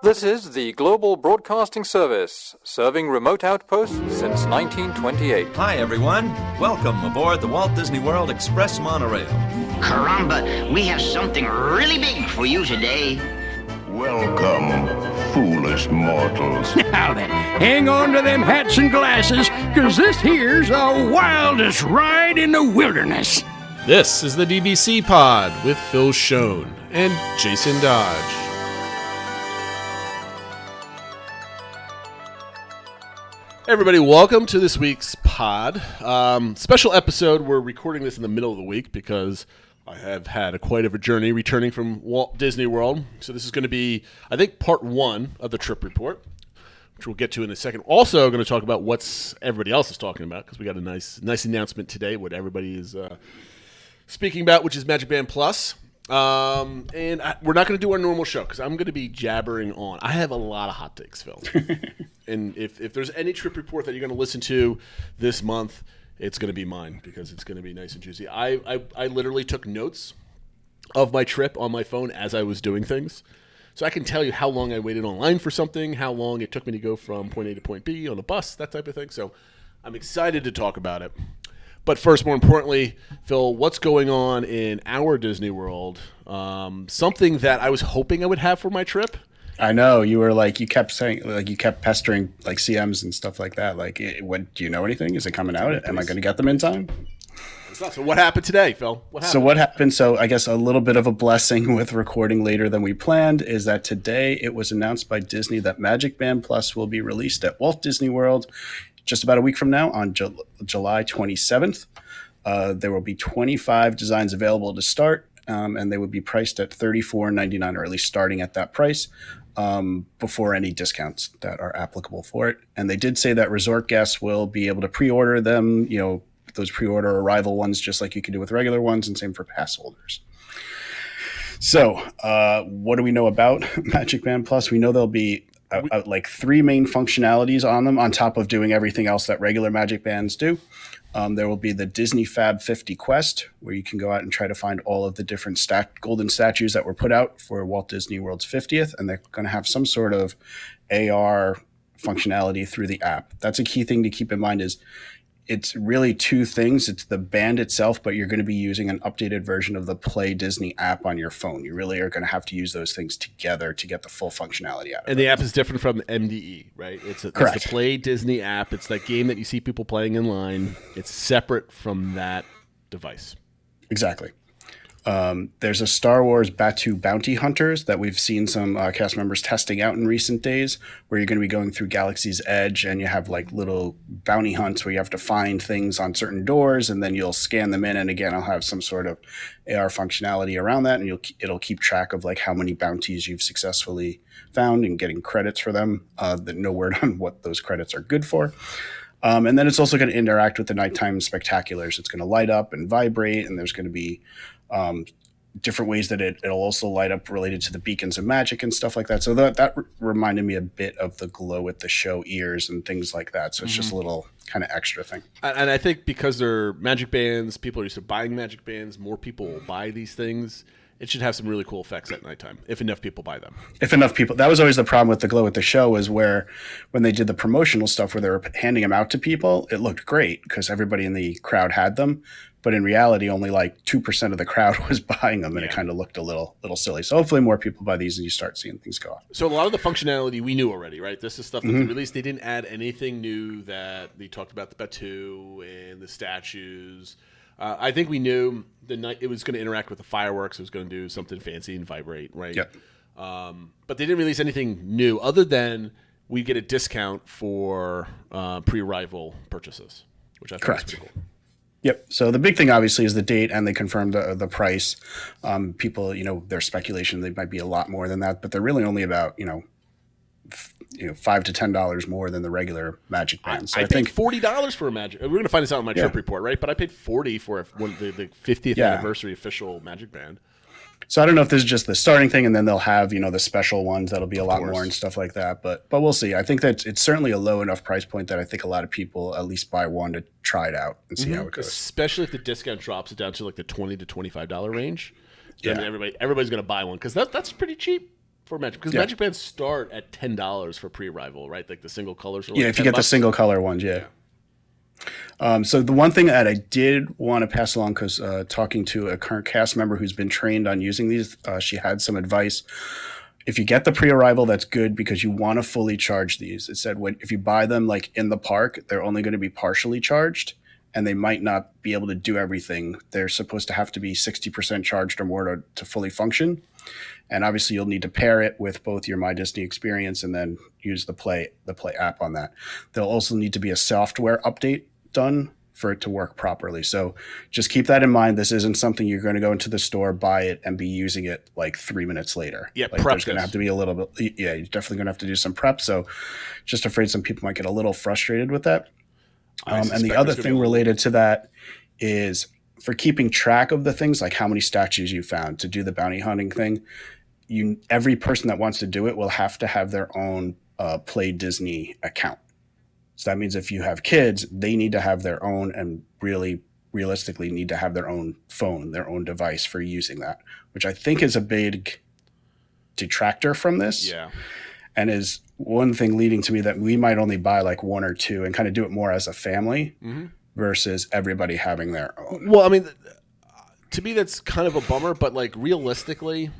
This is the Global Broadcasting Service, serving remote outposts since 1928. Hi, everyone. Welcome aboard the Walt Disney World Express monorail. Caramba, we have something really big for you today. Welcome, foolish mortals. Now then, hang on to them hats and glasses, because this here's the wildest ride in the wilderness. This is the DBC Pod with Phil Schoen and Jason Dodge. Hey everybody, welcome to this week's pod. Special episode. We're recording this in the middle of the week because I have had quite of a journey returning from Walt Disney World. So this is going to be, I think, part one of the trip report, which we'll get to in a second. Also going to talk about what's everybody else is talking about because we got a nice announcement today, what everybody is speaking about, which is Magic Band Plus. And we're not going to do our normal show because I'm going to be jabbering on. I have a lot of hot takes, Phil. And if there's any trip report that you're going to listen to this month, it's going to be mine because it's going to be nice and juicy. I literally took notes of my trip on my phone as I was doing things. So I can tell you how long I waited online for something, how long it took me to go from point A to point B on a bus, that type of thing. So I'm excited to talk about it. But first, more importantly, Phil, what's going on in our Disney World? Something that I was hoping I would have for my trip. I know you were like, you kept saying, like, you kept pestering like CMs and stuff like that. Like, what, do you know anything? Is it coming out? Am I going to get them in time? So what happened today, Phil? What happened? So I guess a little bit of a blessing with recording later than we planned is that today it was announced by Disney that Magic Band Plus will be released at Walt Disney World just about a week from now on July 27th. There will be 25 designs available to start, and they would be priced at $34.99, or at least starting at that price, before any discounts that are applicable for it. And they did say that resort guests will be able to pre-order them, you know, those pre-order arrival ones, just like you can do with regular ones, and same for pass holders. So what do we know about Magic Band Plus? We know there'll be like three main functionalities on them on top of doing everything else that regular Magic Bands do. There will be the Disney Fab 50 Quest, where you can go out and try to find all of the different golden statues that were put out for Walt Disney World's 50th, and they're going to have some sort of AR functionality through the app. That's a key thing to keep in mind is it's really two things. It's the band itself, but you're going to be using an updated version of the Play Disney app on your phone. You really are going to have to use those things together to get the full functionality out of it. And the app is different from MDE, right? It's the Play Disney app. It's that game that you see people playing in line. It's separate from that device. Exactly. There's a Star Wars Batu Bounty Hunters that we've seen some cast members testing out in recent days, where you're going to be going through Galaxy's Edge and you have like little bounty hunts where you have to find things on certain doors and then you'll scan them in. And again, I'll have some sort of AR functionality around that, and it'll keep track of like how many bounties you've successfully found and getting credits for them. No word on what those credits are good for. And then it's also going to interact with the nighttime spectaculars. It's going to light up and vibrate, and there's going to be different ways that it'll also light up related to the beacons of magic and stuff like that. So that reminded me a bit of the glow at the show ears and things like that. So it's just a little kind of extra thing. And I think because they're magic bands, people are used to buying magic bands, more people will buy these things. It should have some really cool effects at nighttime if enough people buy them. If enough people, that was always the problem with the glow at the show, is where when they did the promotional stuff where they were handing them out to people, it looked great because everybody in the crowd had them. But in reality, only like 2% of the crowd was buying them, and it kind of looked a little silly. So hopefully more people buy these and you start seeing things go off. So a lot of the functionality we knew already, right? This is stuff that they released. They didn't add anything new. That they talked about the Batu and the statues. I think we knew the night it was going to interact with the fireworks. It was going to do something fancy and vibrate, right? Yep. But they didn't release anything new other than we get a discount for pre-arrival purchases, which I think is pretty cool. Yep. So the big thing, obviously, is the date, and they confirmed the price. People, there's speculation they might be a lot more than that, but they're really only about, $5 to $10 more than the regular Magic Band. So I think $40 for a Magic. We're going to find this out in my trip report, right? But I paid $40 for the 50th anniversary official Magic Band. So I don't know if this is just the starting thing, and then they'll have, the special ones that'll be a lot more and stuff like that. But we'll see. I think that it's certainly a low enough price point that I think a lot of people at least buy one to try it out and see how it goes. Especially if the discount drops it down to like the $20 to $25 range. Yeah. I mean, everybody's going to buy one because that's pretty cheap for Magic, because Magic Bands start at $10 for pre-arrival, right? Like the single colors. Are like if you get the single color ones, so the one thing that I did want to pass along, because talking to a current cast member who's been trained on using these, she had some advice. If you get the pre-arrival, that's good because you want to fully charge these. It said if you buy them like in the park, they're only going to be partially charged, and they might not be able to do everything. They're supposed to have to be 60% charged or more to fully function. And obviously you'll need to pair it with both your My Disney experience and then use the Play app on that. There'll also need to be a software update done for it to work properly. So just keep that in mind. This isn't something you're going to go into the store, buy it, and be using it like 3 minutes later. Yeah, like there's going to have to be a little bit. Yeah, you're definitely going to have to do some prep. So just afraid some people might get a little frustrated with that. And the other thing related to that is for keeping track of the things, like how many statues you found to do the bounty hunting thing. Every person that wants to do it will have to have their own Play Disney account. So that means if you have kids, they need to have their own, and really realistically need to have their own phone, their own device for using that, which I think is a big detractor from this. Yeah. And is one thing leading to me that we might only buy like one or two and kind of do it more as a family versus everybody having their own. Well, I mean, to me, that's kind of a bummer, but like realistically,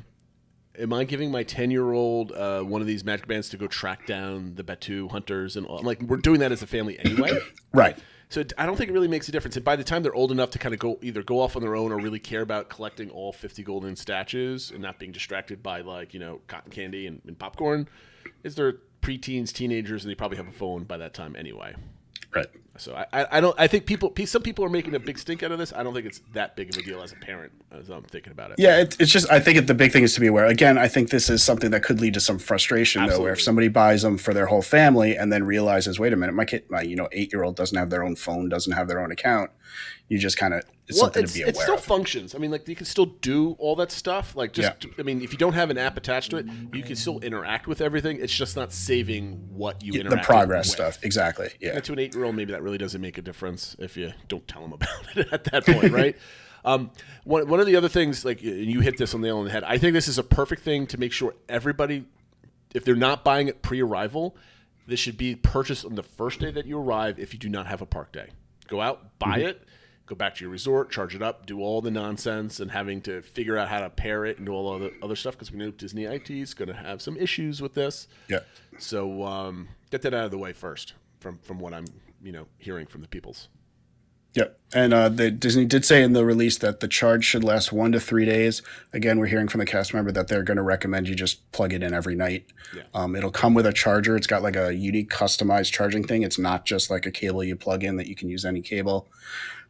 am I giving my 10-year-old one of these Magic Bands to go track down the Batu hunters? And all? Like, we're doing that as a family anyway. Right. So I don't think it really makes a difference. And by the time they're old enough to kind of either go off on their own or really care about collecting all 50 golden statues and not being distracted by like, cotton candy and popcorn, is they're preteens, teenagers, and they probably have a phone by that time anyway. Right. So I think some people are making a big stink out of this. I don't think it's that big of a deal as a parent, as I'm thinking about it. Yeah, it's just, I think the big thing is to be aware. Again, I think this is something that could lead to some frustration, though, where if somebody buys them for their whole family and then realizes, wait a minute, my 8-year-old doesn't have their own phone, doesn't have their own account. You just kind of, something to be aware of. It still functions. I mean, like, you can still do all that stuff. Like, I mean, if you don't have an app attached to it, you can still interact with everything. It's just not saving what you interact with. The progress stuff, exactly. Yeah. And to an 8-year-old, maybe that really doesn't make a difference if you don't tell them about it at that point, right? One of the other things, like, you hit this on the nail on the head, I think this is a perfect thing to make sure everybody, if they're not buying it pre-arrival, this should be purchased on the first day that you arrive if you do not have a park day. Go out, buy it, go back to your resort, charge it up, do all the nonsense, and having to figure out how to pair it and do all the other stuff, because we know Disney IT is going to have some issues with this. Yeah. So get that out of the way first, from what I'm hearing from the peoples. Yep. And Disney did say in the release that the charge should last 1 to 3 days. Again, we're hearing from the cast member that they're going to recommend you just plug it in every night. Yeah. It'll come with a charger. It's got like a unique customized charging thing. It's not just like a cable you plug in that you can use any cable.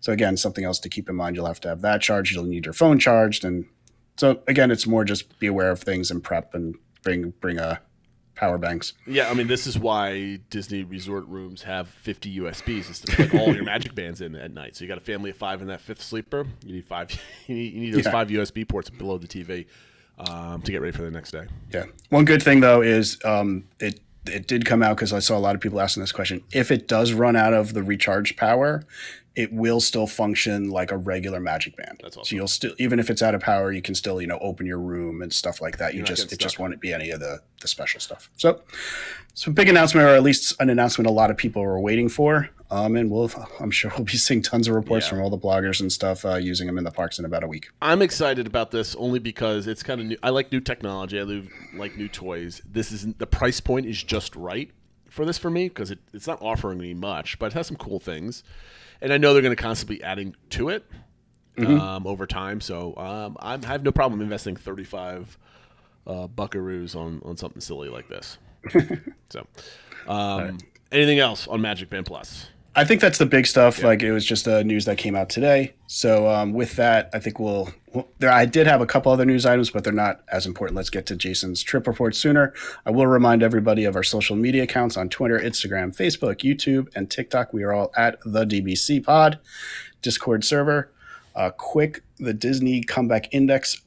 So again, something else to keep in mind. You'll have to have that charged. You'll need your phone charged. And so again, it's more just be aware of things and prep and bring power banks. Yeah, I mean, this is why Disney resort rooms have 50 USBs, is to plug all your Magic Bands in at night. So you got a family of 5 in that 5th sleeper. You need 5. You need those 5 USB ports below the TV to get ready for the next day. Yeah. One good thing though is it did come out, because I saw a lot of people asking this question. If it does run out of the recharge power, it will still function like a regular Magic Band. That's awesome. So you'll still, even if it's out of power, you can still, open your room and stuff like that. It just won't be any of the special stuff. So big announcement, or at least an announcement a lot of people were waiting for. And I'm sure we'll be seeing tons of reports from all the bloggers and stuff using them in the parks in about a week. I'm excited about this only because it's kind of new. I like new technology. I like new toys. The price point is just right for this for me, because it's not offering me much, but it has some cool things. And I know they're going to constantly be adding to it over time. So I have no problem investing 35 buckaroos on something silly like this. So anything else on Magic Band Plus? I think that's the big stuff. Yeah. Like, it was just news that came out today. So with that, I think I did have a couple other news items, but they're not as important. Let's get to Jason's trip report sooner. I will remind everybody of our social media accounts on Twitter, Instagram, Facebook, YouTube, and TikTok. We are all at the DBC Pod. Discord server. The Disney Comeback Index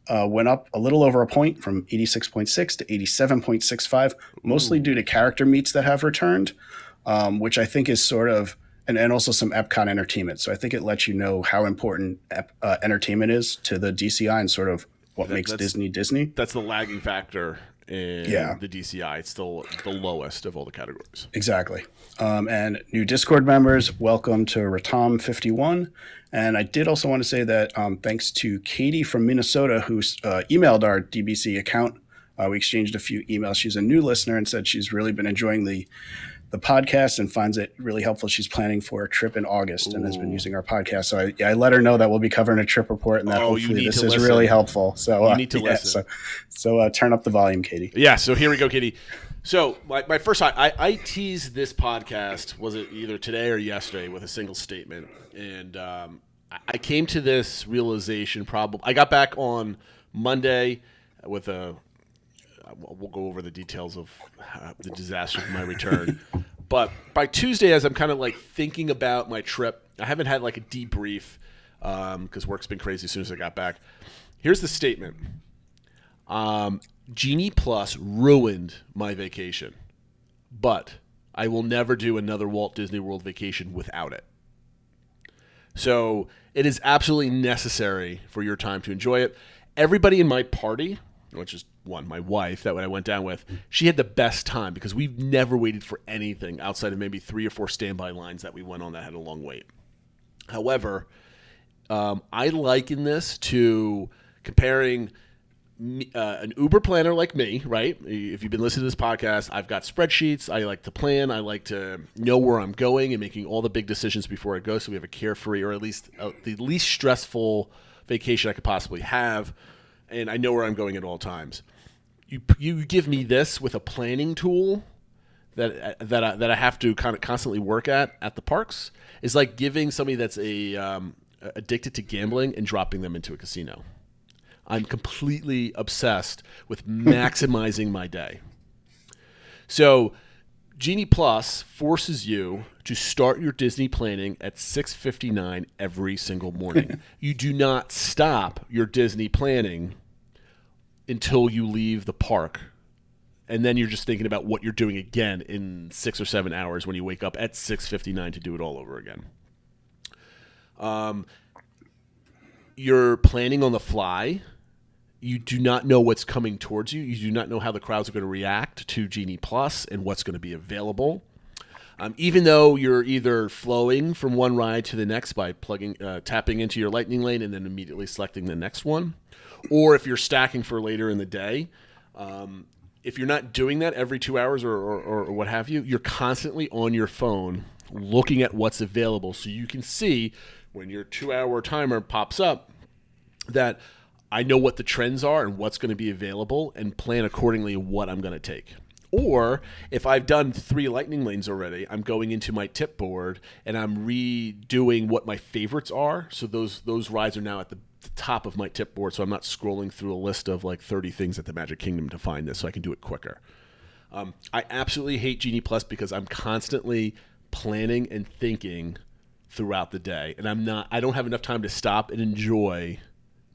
went up a little over a point, from 86.6 to 87.65, mostly due to character meets that have returned. Which I think is sort of, and also some Epcot entertainment. So I think it lets you know how important entertainment is to the DCI and sort of what makes Disney Disney. That's the lagging factor in the DCI. It's still the lowest of all the categories. Exactly. And new Discord members, welcome to Ratam51. And I did also want to say that thanks to Katie from Minnesota, who emailed our DBC account. We exchanged a few emails. She's a new listener and said she's really been enjoying the podcast and finds it really helpful. She's planning for a trip in August and has been using our podcast. So I let her know that we'll be covering a trip report and that hopefully this is really helpful. So you need to listen. So turn up the volume, Katie. Yeah. So here we go, Katie. So my first time, I teased this podcast, was it either today or yesterday, with a single statement. And I came to this realization I got back on Monday with we'll go over the details of the disaster of my return. But by Tuesday, as I'm kind of like thinking about my trip, I haven't had like a debrief because work's been crazy as soon as I got back. Here's the statement. Genie Plus ruined my vacation, but I will never do another Walt Disney World vacation without it. So it is absolutely necessary for your time to enjoy it. Everybody in my party, which is my wife that I went down with, she had the best time because we've never waited for anything outside of maybe 3 or 4 standby lines that we went on that had a long wait. However, I liken this to comparing an Uber planner like me, right? If you've been listening to this podcast, I've got spreadsheets. I like to plan. I like to know where I'm going and making all the big decisions before I go so we have a carefree or at least the least stressful vacation I could possibly have. And I know where I'm going at all times. You give me this with a planning tool that I have to kind of constantly work at the parks is like giving somebody that's addicted to gambling and dropping them into a casino. I'm completely obsessed with maximizing my day. So Genie Plus forces you to start your Disney planning at 6:59 every single morning. You do not stop your Disney planning until you leave the park. And then you're just thinking about what you're doing again in 6 or 7 hours when you wake up at 6:59 to do it all over again. You're planning on the fly. You do not know what's coming towards you. You do not know how the crowds are going to react to Genie Plus and what's going to be available. Even though you're either flowing from one ride to the next by tapping into your lightning lane and then immediately selecting the next one, or if you're stacking for later in the day, if you're not doing that every 2 hours or what have you, you're constantly on your phone looking at what's available so you can see when your 2-hour timer pops up that I know what the trends are and what's going to be available and plan accordingly what I'm going to take. Or if I've done 3 lightning lanes already, I'm going into my tip board and I'm redoing what my favorites are. So those rides are now at the top of my tip board, so I'm not scrolling through a list of like 30 things at the Magic Kingdom to find this, so I can do it quicker. I absolutely hate Genie Plus because I'm constantly planning and thinking throughout the day, and I don't have enough time to stop and enjoy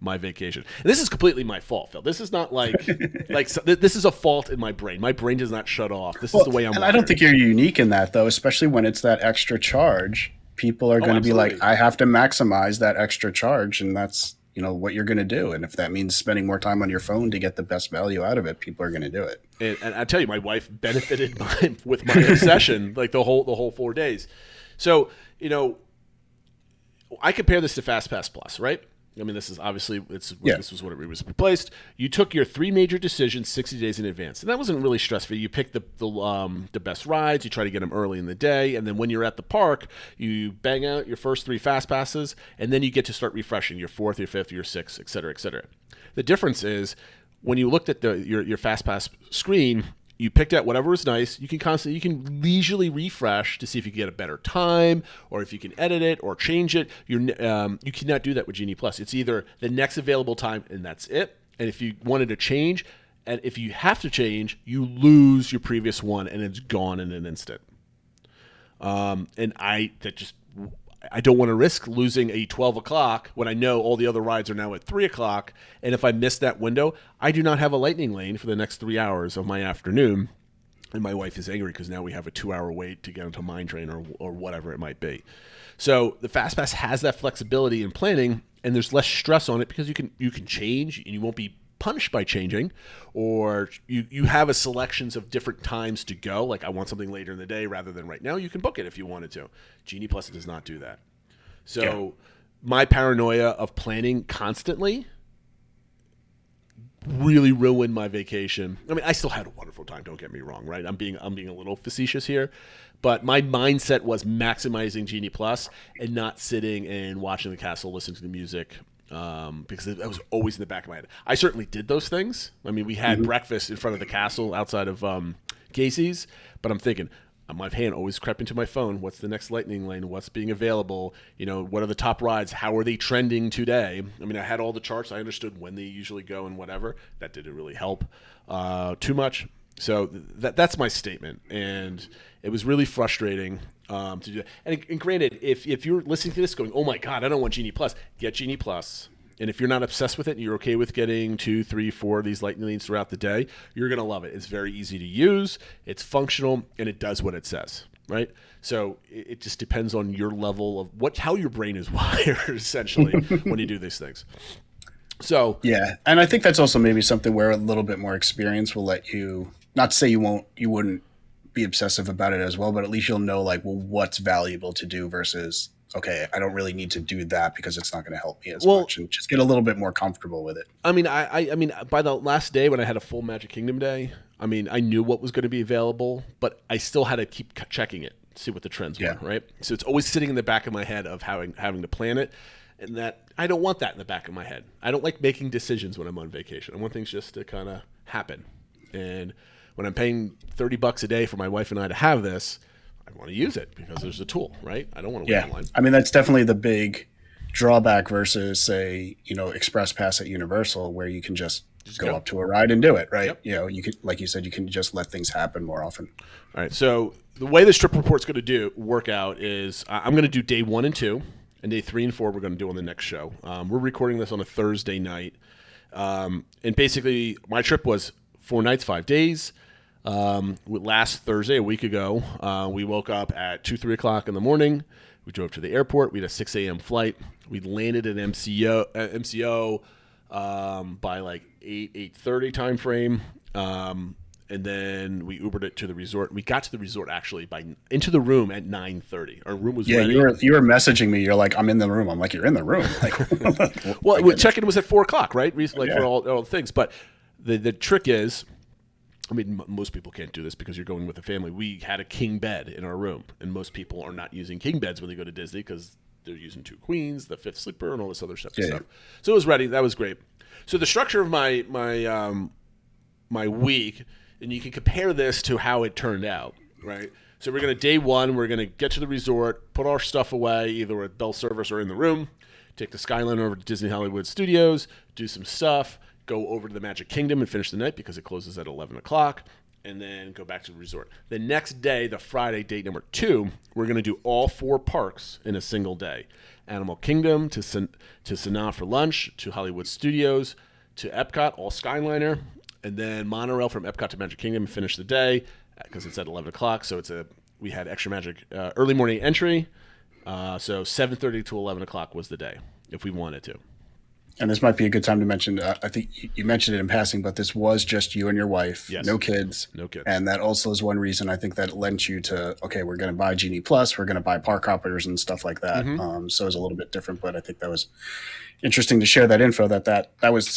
my vacation. And this is completely my fault, Phil. This is not this is a fault in my brain. My brain does not shut off. This is the way I'm wired. I don't think you're unique in that, though, especially when it's that extra charge. People are going to be like, I have to maximize that extra charge, and that's what you're going to do. And if that means spending more time on your phone to get the best value out of it, people are going to do it. And I tell you, my wife benefited with my obsession like the whole 4 days. So, I compare this to FastPass Plus, right? I mean, this is obviously this was what it was replaced. You took your 3 major decisions 60 days in advance, and that wasn't really stressful. You picked the best rides. You try to get them early in the day, and then when you're at the park, you bang out your first 3 fast passes, and then you get to start refreshing your 4th, your 5th, your 6th, et cetera, et cetera. The difference is when you looked at your fast pass screen, you picked out whatever was nice. You can leisurely refresh to see if you can get a better time, or if you can edit it or change it. You cannot do that with Genie Plus. It's either the next available time and that's it. And if you wanted to change, and if you have to change, you lose your previous one and it's gone in an instant. And I don't want to risk losing a 12 o'clock when I know all the other rides are now at 3 o'clock. And if I miss that window, I do not have a lightning lane for the next 3 hours of my afternoon. And my wife is angry because now we have a 2-hour wait to get into Mine Train or whatever it might be. So the FastPass has that flexibility in planning, and there's less stress on it because you can change and you won't be punished by changing, or you have a selections of different times to go. Like, I want something later in the day rather than right now. You can book it if you wanted to. Genie Plus does not do that. So my paranoia of planning constantly really ruined my vacation. I mean, I still had a wonderful time, don't get me wrong, right? I'm being a little facetious here, but my mindset was maximizing Genie Plus and not sitting and watching the castle, listening to the music, because that was always in the back of my head. I certainly did those things. I mean, we had breakfast in front of the castle outside of Casey's, but I'm thinking, my hand always crept into my phone. What's the next lightning lane? What's being available? What are the top rides? How are they trending today? I mean, I had all the charts. I understood when they usually go and whatever. That didn't really help too much. So that's my statement. And it was really frustrating to do that. And granted, if you're listening to this going, oh my God, I don't want Genie Plus, get Genie Plus. And if you're not obsessed with it and you're okay with getting 2, 3, 4 of these lightning lanes throughout the day, you're going to love it. It's very easy to use, it's functional, and it does what it says, right? So it just depends on your level of how your brain is wired, essentially, when you do these things. So yeah, and I think that's also maybe something where a little bit more experience will let you, not to say you wouldn't be obsessive about it as well, but at least you'll know what's valuable to do versus, okay, I don't really need to do that because it's not going to help me as much, and just get a little bit more comfortable with it. I mean, I mean, by the last day when I had a full Magic Kingdom day, I mean, I knew what was going to be available, but I still had to keep checking it, see what the trends were, right? So it's always sitting in the back of my head of having to plan it, and that I don't want that in the back of my head. I don't like making decisions when I'm on vacation. I want things just to kind of happen. And when I'm paying $30 a day for my wife and I to have this, I want to use it because there's a tool, right? I don't want to wait online. I mean, that's definitely the big drawback versus, say, Express Pass at Universal, where you can just go up to a ride and do it, right? Yep. You could, like you said, you can just let things happen more often. All right. So the way this trip report's going to work out is I'm going to do day 1 and 2, and day 3 and 4 we're going to do on the next show. We're recording this on a Thursday night, and basically my trip was 4 nights, 5 days. Last Thursday, a week ago, we woke up at 2, 3 o'clock in the morning. We drove to the airport. We had a 6 a.m. flight. We landed at MCO by 8:30 time frame. And then we Ubered it to the resort. We got to the resort actually into the room at 9:30. Our room was ready. You were messaging me. You're like, I'm in the room. I'm like, you're in the room. Well, check-in was at 4 o'clock, right? For all the things. But the trick is, I mean, most people can't do this because you're going with a family. We had a king bed in our room, and most people are not using king beds when they go to Disney because they're using 2 queens, the 5th sleeper, and all this other stuff. So it was ready. That was great. So the structure of my week, and you can compare this to how it turned out, right? So we're going to, day 1, we're going to get to the resort, put our stuff away, either at Bell Service or in the room, take the Skyliner over to Disney Hollywood Studios, do some stuff, go over to the Magic Kingdom and finish the night because it closes at 11 o'clock, and then go back to the resort. The next day, the Friday, date number 2, we're going to do all 4 parks in a single day. Animal Kingdom to Sanaa for lunch, to Hollywood Studios, to Epcot, all Skyliner, and then monorail from Epcot to Magic Kingdom and finish the day because it's at 11 o'clock. So we had extra magic early morning entry. So 7:30 to 11 o'clock was the day if we wanted to. And this might be a good time to mention, I think you mentioned it in passing, but this was just you and your wife, no kids. No kids. And that also is one reason I think that lent you to, okay, we're going to buy Genie Plus, we're going to buy park hoppers and stuff like that. Mm-hmm. So it was a little bit different, but I think that was interesting to share that info, that was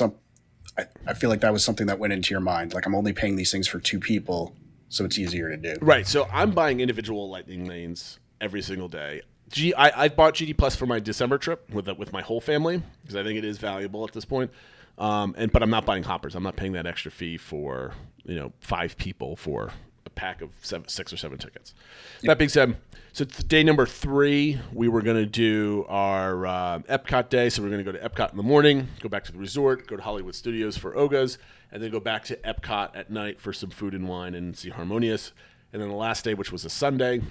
I feel like that was something that went into your mind. Like, I'm only paying these things for 2 people, so it's easier to do. Right. So I'm buying individual lightning lanes every single day. I bought GD Plus for my December trip with my whole family because I think it is valuable at this point. But I'm not buying hoppers. I'm not paying that extra fee for 5 people for a pack of 6 or 7 tickets. Yep. That being said, so day number 3, we were going to do our Epcot day. So we're going to go to Epcot in the morning, go back to the resort, go to Hollywood Studios for Oga's, and then go back to Epcot at night for some food and wine and see Harmonious. And then the last day, which was a Sunday,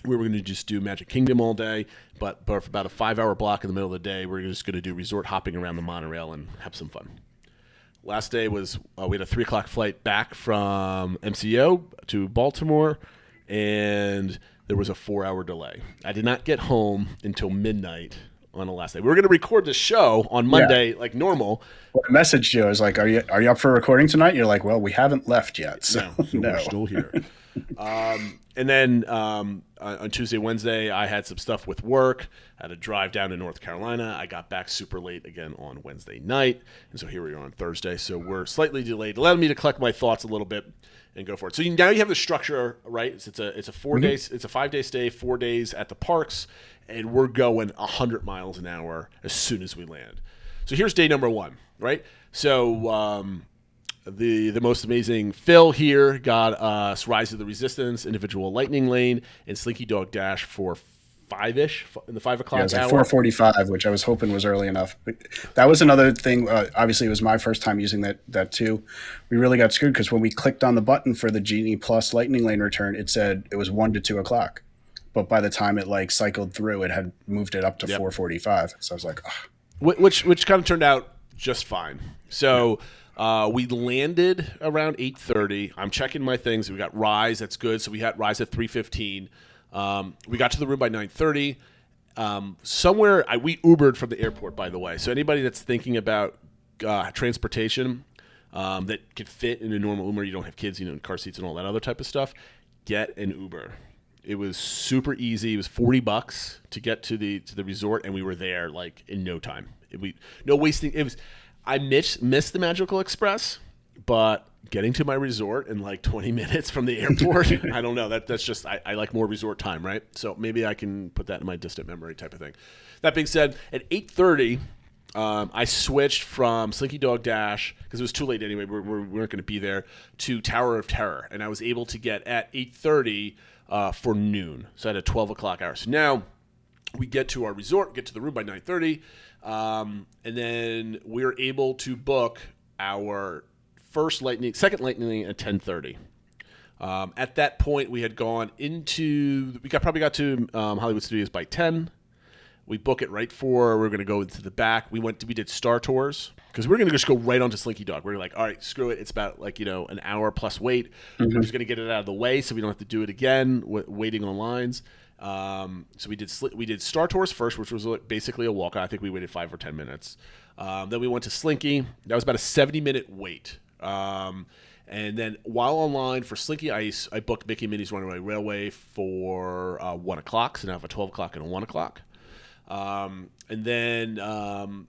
we were going to just do Magic Kingdom all day, but for about a 5-hour block in the middle of the day, we're just going to do resort hopping around the monorail and have some fun. Last day was we had a 3 o'clock flight back from MCO to Baltimore, and there was a 4-hour delay. I did not get home until midnight on the last day. We were going to record the show on Monday like normal. Well, I messaged you. I was like, are you up for recording tonight? You're like, well, we haven't left yet. So, no. We're still here. And then on Tuesday, Wednesday, I had some stuff with work. I had to drive down to North Carolina. I got back super late again on Wednesday night. And so here we are on Thursday. So we're slightly delayed, allowing me to collect my thoughts a little bit and go for it. So now you have the structure, right? It's a 4 days, it's a 5-day stay, 4 days at the parks, and we're going 100 miles an hour as soon as we land. So here's day number 1, right? So the most amazing Phil here got us Rise of the Resistance, Individual Lightning Lane, and Slinky Dog Dash for 5-ish in the 5 o'clock it was like hour. 4:45, which I was hoping was early enough. But that was another thing. Obviously, it was my first time using that too. We really got screwed because when we clicked on the button for the Genie Plus Lightning Lane return, it said it was 1 to 2 o'clock. But by the time it like cycled through, it had moved it up to 4:45. So I was like, ugh. Which kind of turned out just fine. So we landed around 8:30. I'm checking my things. We got Rise. That's good. So we had Rise at 3:15. We got to the room by 9:30. We Ubered from the airport, by the way. So anybody that's thinking about transportation that could fit in a normal Uber, you don't have kids, car seats and all that other type of stuff, get an Uber. It was super easy. It was $40 to get to the resort, and we were there like in no time. No wasting. It was. I missed the Magical Express, but getting to my resort in like 20 minutes from the airport, I don't know. That's just I like more resort time, right? So maybe I can put that in my distant memory type of thing. That being said, at 8:30, I switched from Slinky Dog Dash because it was too late anyway. We weren't going to be there to Tower of Terror, and I was able to get at 8:30 for noon. So I had a 12 o'clock hour. So now we get to our resort, get to the room by 9:30, and then we're able to book our second lightning at 10:30. At that point, we had gone probably got to Hollywood Studios by 10. We book it right we're going to go into the back. We did Star Tours because we're going to just go right onto Slinky Dog. We're like, all right, screw it. It's about an hour plus wait. We're just going to get it out of the way so we don't have to do it again, waiting on lines. So we did Star Tours first, which was basically a walk. I think we waited 5 or 10 minutes. Then we went to Slinky. That was about a 70-minute wait. And then while online for Slinky, I booked Mickey and Minnie's Runaway Railway for 1 o'clock. So now I have a 12 o'clock and a 1 o'clock. And then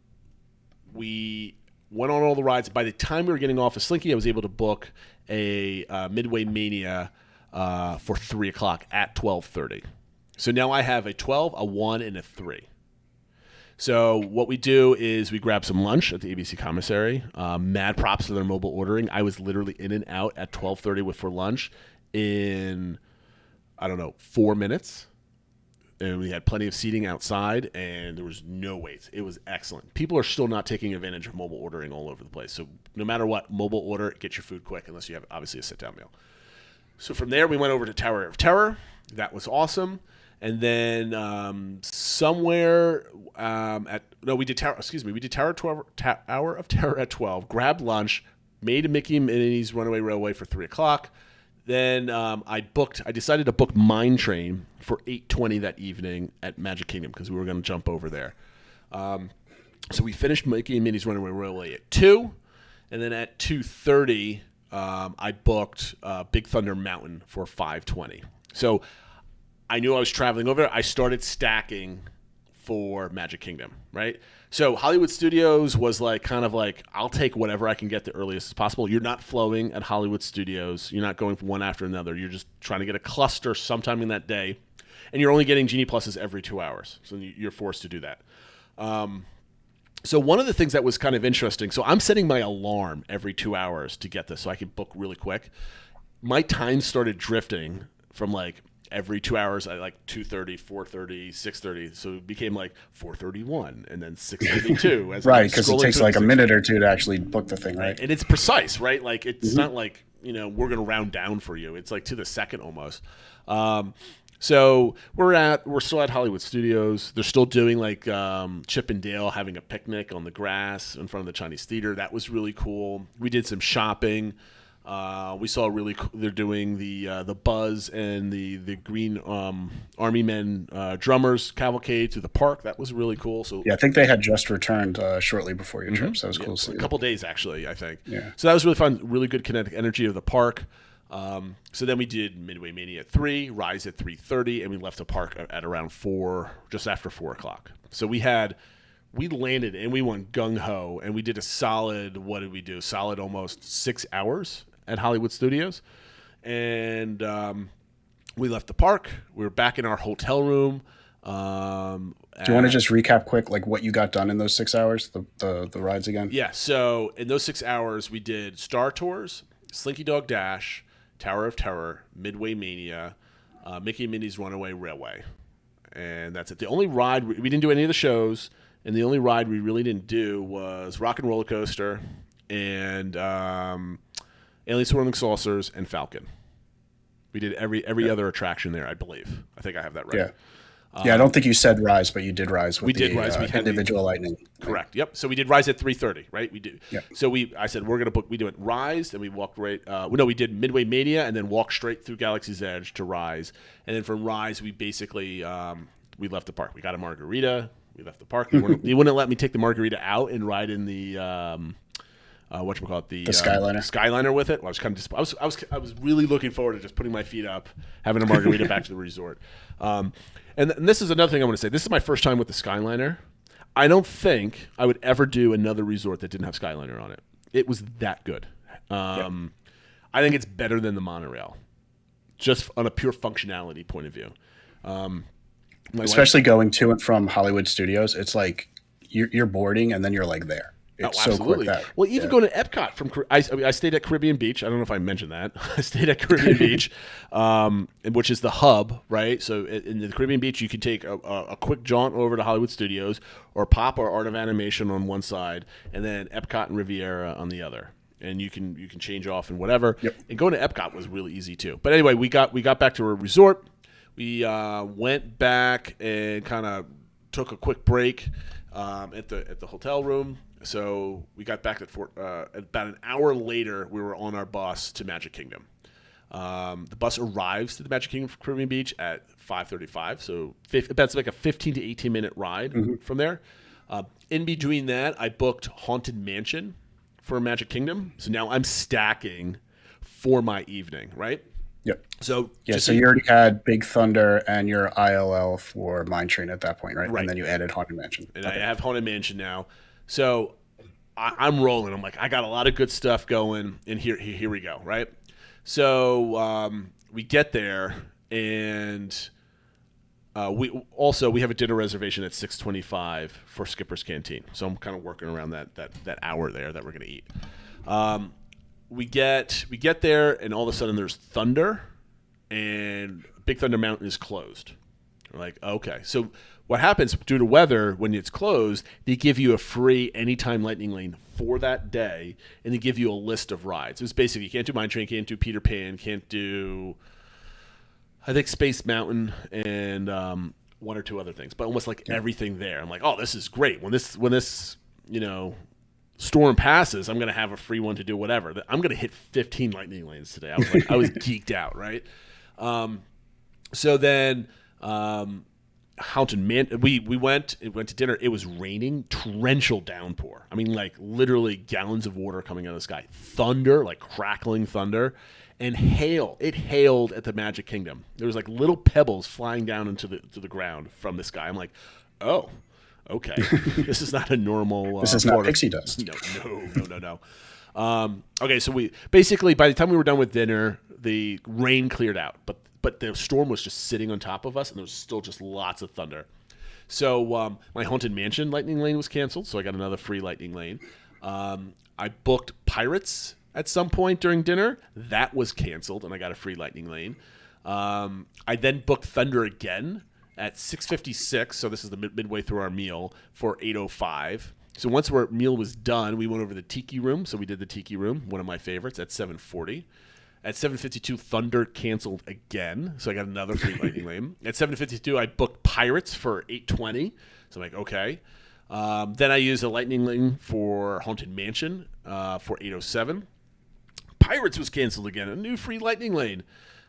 we went on all the rides. By the time we were getting off of Slinky, I was able to book a Midway Mania for 3 o'clock at 12:30. So now I have a 12, a 1, and a 3. So what we do is we grab some lunch at the ABC commissary. Mad props to their mobile ordering. I was literally in and out at 12:30 for lunch in, 4 minutes. And we had plenty of seating outside, and there was no waits. It was excellent. People are still not taking advantage of mobile ordering all over the place. So no matter what, mobile order, get your food quick, unless you have, obviously, a sit-down meal. So from there, we went over to Tower of Terror. That was awesome. And then we did Tower of Terror at 12, grabbed lunch, made a Mickey and Minnie's Runaway Railway for 3 o'clock. Then I decided to book Mine Train for 8:20 that evening at Magic Kingdom because we were going to jump over there. So we finished Mickey and Minnie's Runaway Railway at 2, and then at 2:30 I booked Big Thunder Mountain for 5:20. So I knew I was traveling over there. I started stacking for Magic Kingdom, right? So Hollywood Studios was I'll take whatever I can get the earliest as possible. You're not flowing at Hollywood Studios. You're not going from one after another. You're just trying to get a cluster sometime in that day. And you're only getting Genie Pluses every 2 hours. So you're forced to do that. So one of the things that was kind of interesting, so I'm setting my alarm every 2 hours to get this so I can book really quick. My time started drifting from every 2 hours at 2:30, 4:30, 6:30. So it became 4:31 and then 6:32. Right, because it takes a minute or two to actually book the thing, right? And it's precise, right? It's not we're going to round down for you. It's to the second almost. So we're still at Hollywood Studios. They're still doing Chip and Dale having a picnic on the grass in front of the Chinese Theater. That was really cool. We did some shopping. We saw they're doing the Buzz and the Green Army Men drummers cavalcade through the park. That was really cool. So yeah, I think they had just returned shortly before your trip, so that was cool to see. A couple days actually, I think. Yeah. So that was really fun. Really good kinetic energy of the park. So then we did Midway Mania at 3, Rise at 3:30, and we left the park at around 4, just after 4 o'clock. So we landed and we went gung ho, and we did a solid. What did we do? Solid almost 6 hours at Hollywood Studios, and we left the park. We were back in our hotel room. Do you want to just recap quick, like what you got done in those 6 hours, the rides again? Yeah. So in those 6 hours, we did Star Tours, Slinky Dog Dash, Tower of Terror, Midway Mania, Mickey and Minnie's Runaway Railway, and that's it. The only ride we didn't do any of the shows, and the only ride we really didn't do was Rock and Roller Coaster and Alien Swirling Saucers and Falcon. We did every other attraction there, I believe. I think I have that right. Yeah. I don't think you said Rise, but you did Rise with we did Rise. We had individual lightning. Correct. Yep. So we did Rise at 3:30, right? We do. Yep. So I said we're gonna book. We do it Rise, then we walked right. We did Midway Mania, and then walked straight through Galaxy's Edge to Rise, and then from Rise we basically we left the park. We got a margarita. We left the park. They wouldn't let me take the margarita out and ride in the whatchamacallit, the Skyliner. Skyliner with it. Well, I was kind of I was really looking forward to just putting my feet up, having a margarita back to the resort. And this is another thing I want to say. This is my first time with the Skyliner. I don't think I would ever do another resort that didn't have Skyliner on it. It was that good. I think it's better than the monorail, just on a pure functionality point of view. Especially going to and from Hollywood Studios, it's like you're boarding and then you're like there. It's so quick. Well, even going to Epcot I stayed at Caribbean Beach. I don't know if I mentioned that. I stayed at Caribbean Beach, which is the hub, right? So in the Caribbean Beach, you could take a quick jaunt over to Hollywood Studios, or pop our Art of Animation on one side, and then Epcot and Riviera on the other. And you can change off and whatever. Yep. And going to Epcot was really easy too. But anyway, we got back to a resort. We went back and kind of took a quick break at the hotel room. So we got back at about an hour later. We were on our bus to Magic Kingdom. The bus arrives to the Magic Kingdom from Caribbean Beach at 5:35. So that's like a 15 to 18 minute ride from there. In between that, I booked Haunted Mansion for Magic Kingdom. So now I'm stacking for my evening, right? Yep. So so you already had Big Thunder and your ILL for Mine Train at that point, right? Right. And then you added Haunted Mansion. And I have Haunted Mansion now. So I'm rolling. I'm like, I got a lot of good stuff going, and here we go, right? So we get there, and we have a dinner reservation at 6:25 for Skipper's Canteen. So I'm kind of working around that hour there that we're going to eat. We get there, and all of a sudden there's thunder, and Big Thunder Mountain is closed. We're like, okay. So what happens due to weather when it's closed, they give you a free anytime lightning lane for that day, and they give you a list of rides. It's basically you can't do Mine Train, can't do Peter Pan, can't do, I think, Space Mountain, and one or two other things, but almost like everything there. I'm like, oh, this is great. When this storm passes, I'm going to have a free one to do whatever. I'm going to hit 15 lightning lanes today. I was geeked out, right? So then Haunted Man, we went to dinner. It was raining, torrential downpour. I mean, like literally gallons of water coming out of the sky, thunder, like crackling thunder, and hail. It hailed at the Magic Kingdom. There was like little pebbles flying down into the ground from the sky. I'm like, oh, okay, this is not a normal. This is not pixie dust. No. Okay, so we basically, by the time we were done with dinner, the rain cleared out, but the storm was just sitting on top of us, and there was still just lots of thunder. So my Haunted Mansion lightning lane was canceled, so I got another free lightning lane. I booked Pirates at some point during dinner. That was canceled, and I got a free lightning lane. I then booked Thunder again at 6:56, so this is the midway through our meal, for 8:05. So once our meal was done, we went over the Tiki Room. So we did the Tiki Room, one of my favorites, at 7:40. At 7:52, Thunder canceled again, so I got another free lightning lane. At 7:52, I booked Pirates for 8:20. So I'm like, okay. Then I used a lightning lane for Haunted Mansion for 8:07. Pirates was canceled again. A new free lightning lane.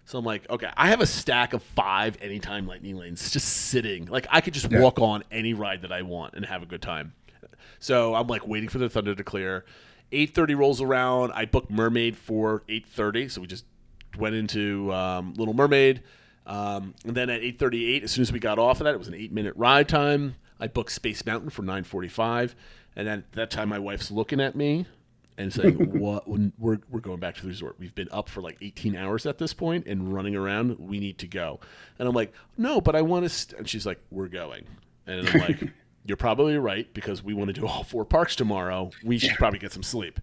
So I'm like, okay, I have a stack of 5 anytime lightning lanes just sitting. Like, I could just walk on any ride that I want and have a good time. So I'm like waiting for the thunder to clear. 8:30 rolls around. I booked Mermaid for 8:30, so we just went into Little Mermaid. And then at 8:38, as soon as we got off of that, it was an 8-minute ride time. I booked Space Mountain for 9:45, and then at that time, my wife's looking at me and saying, "What? We're going back to the resort. We've been up for like 18 hours at this point and running around. We need to go." And I'm like, "No, but I want to." And she's like, "We're going." And I'm like, "You're probably right because we want to do all 4 parks tomorrow. We should probably get some sleep."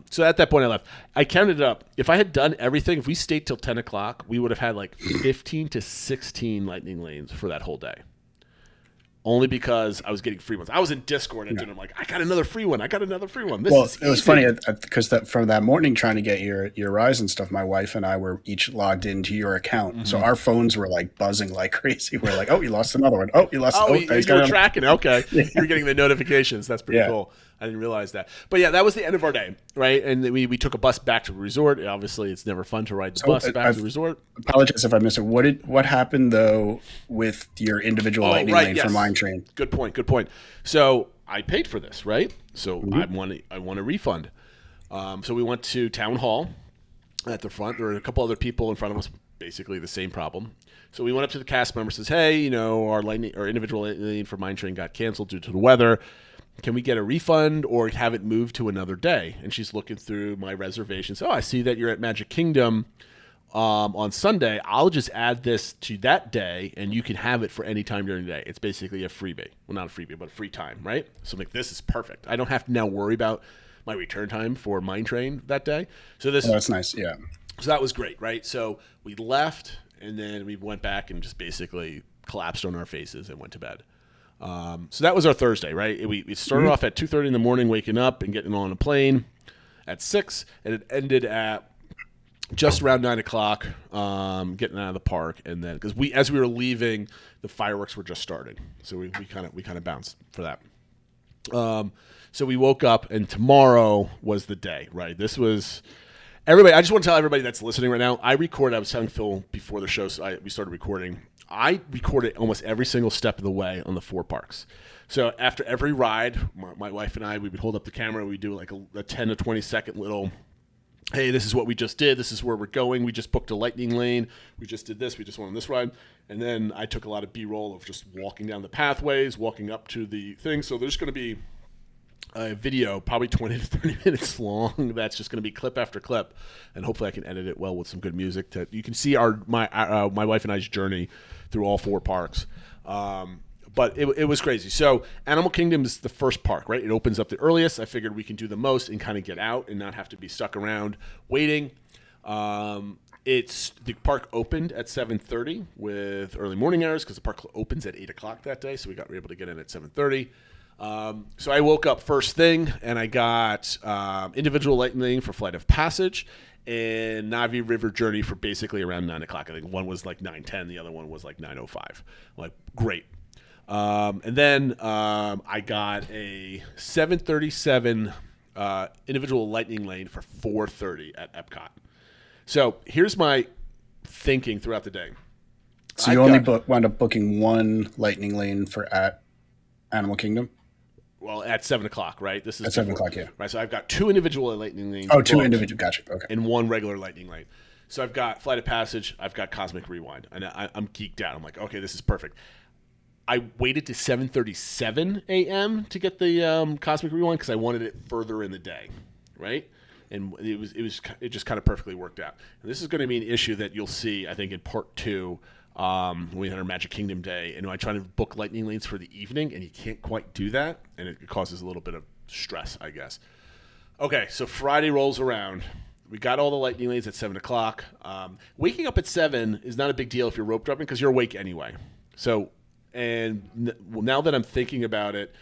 So at that point, I left. I counted it up. If I had done everything, if we stayed till 10 o'clock, we would have had like 15 to 16 lightning lanes for that whole day. Only because I was getting free ones. I was in Discord and I'm like, I got another free one. I got another free one. This is it was funny because from that morning trying to get your rides and stuff, my wife and I were each logged into your account. Mm-hmm. So our phones were like buzzing like crazy. We're like, oh, you lost another one. Oh, you lost. You were tracking. Okay. You're getting the notifications. That's pretty cool. I didn't realize that. But yeah, that was the end of our day, right? And we took a bus back to the resort. Obviously, it's never fun to ride the bus back to the resort. Apologize if I missed it. What happened though with your individual lightning lane for Mine Train? Good point. So I paid for this, right? So I want a refund. So we went to Town Hall at the front. There were a couple other people in front of us, basically the same problem. So we went up to the cast member, says, "Hey, our individual lane for Mine Train got canceled due to the weather. Can we get a refund or have it moved to another day?" And she's looking through my reservations. "Oh, I see that you're at Magic Kingdom on Sunday. I'll just add this to that day, and you can have it for any time during the day." It's basically a freebie. Well, not a freebie, but a free time, right? So I'm like, this is perfect. I don't have to now worry about my return time for Mine Train that day. So that's nice, yeah. So that was great, right? So we left, and then we went back and just basically collapsed on our faces and went to bed. So that was our Thursday, right? We started off at 2:30 in the morning, waking up and getting on a plane at 6, and it ended at just around 9 o'clock, getting out of the park. And then, because as we were leaving, the fireworks were just starting, so we kind of bounced for that. So we woke up, and tomorrow was the day, right? This was everybody. I just want to tell everybody that's listening right now. I was telling Phil before the show, we started recording. I recorded almost every single step of the way on the 4 parks. So after every ride, my wife and I, we would hold up the camera. We'd do like a 10 to 20 second little, "Hey, this is what we just did. This is where we're going. We just booked a lightning lane. We just did this. We just went on this ride." And then I took a lot of B-roll of just walking down the pathways, walking up to the thing. So there's going to be a video, probably 20 to 30 minutes long. That's just going to be clip after clip, and hopefully I can edit it well with some good music. You can see my wife and I's journey through all 4 parks. But it was crazy. So Animal Kingdom is the first park, right? It opens up the earliest. I figured we can do the most and kind of get out and not have to be stuck around waiting. The park opened at 7:30 with early morning hours because the park opens at 8 o'clock that day. So we were able to get in at 7:30. So I woke up first thing, and I got individual lightning lane for Flight of Passage and Navi River Journey for basically around 9 o'clock. I think one was like 9:10, the other one was like 9:05. I'm like, great. And then I got a 7:37 individual lightning lane for 4:30 at Epcot. So here's my thinking throughout the day. So you only wound up booking 1 lightning lane for at Animal Kingdom? Well, at 7 o'clock, right? This is at 7 o'clock, yeah. Right, so I've got 2 individual lightning lanes. Oh, 2 individual, gotcha. Okay. And 1 regular lightning lane. So I've got Flight of Passage, I've got Cosmic Rewind, and I'm geeked out. I'm like, okay, this is perfect. I waited to 7:37 a.m. to get the Cosmic Rewind because I wanted it further in the day, right? And it just kind of perfectly worked out. And this is going to be an issue that you'll see, I think, in part 2. We had our Magic Kingdom day, and I try to book lightning lanes for the evening, and you can't quite do that, and it causes a little bit of stress, I guess. Okay, so Friday rolls around. We got all the lightning lanes at 7 o'clock. Waking up at 7 is not a big deal if you're rope dropping because you're awake anyway. So, now that I'm thinking about it,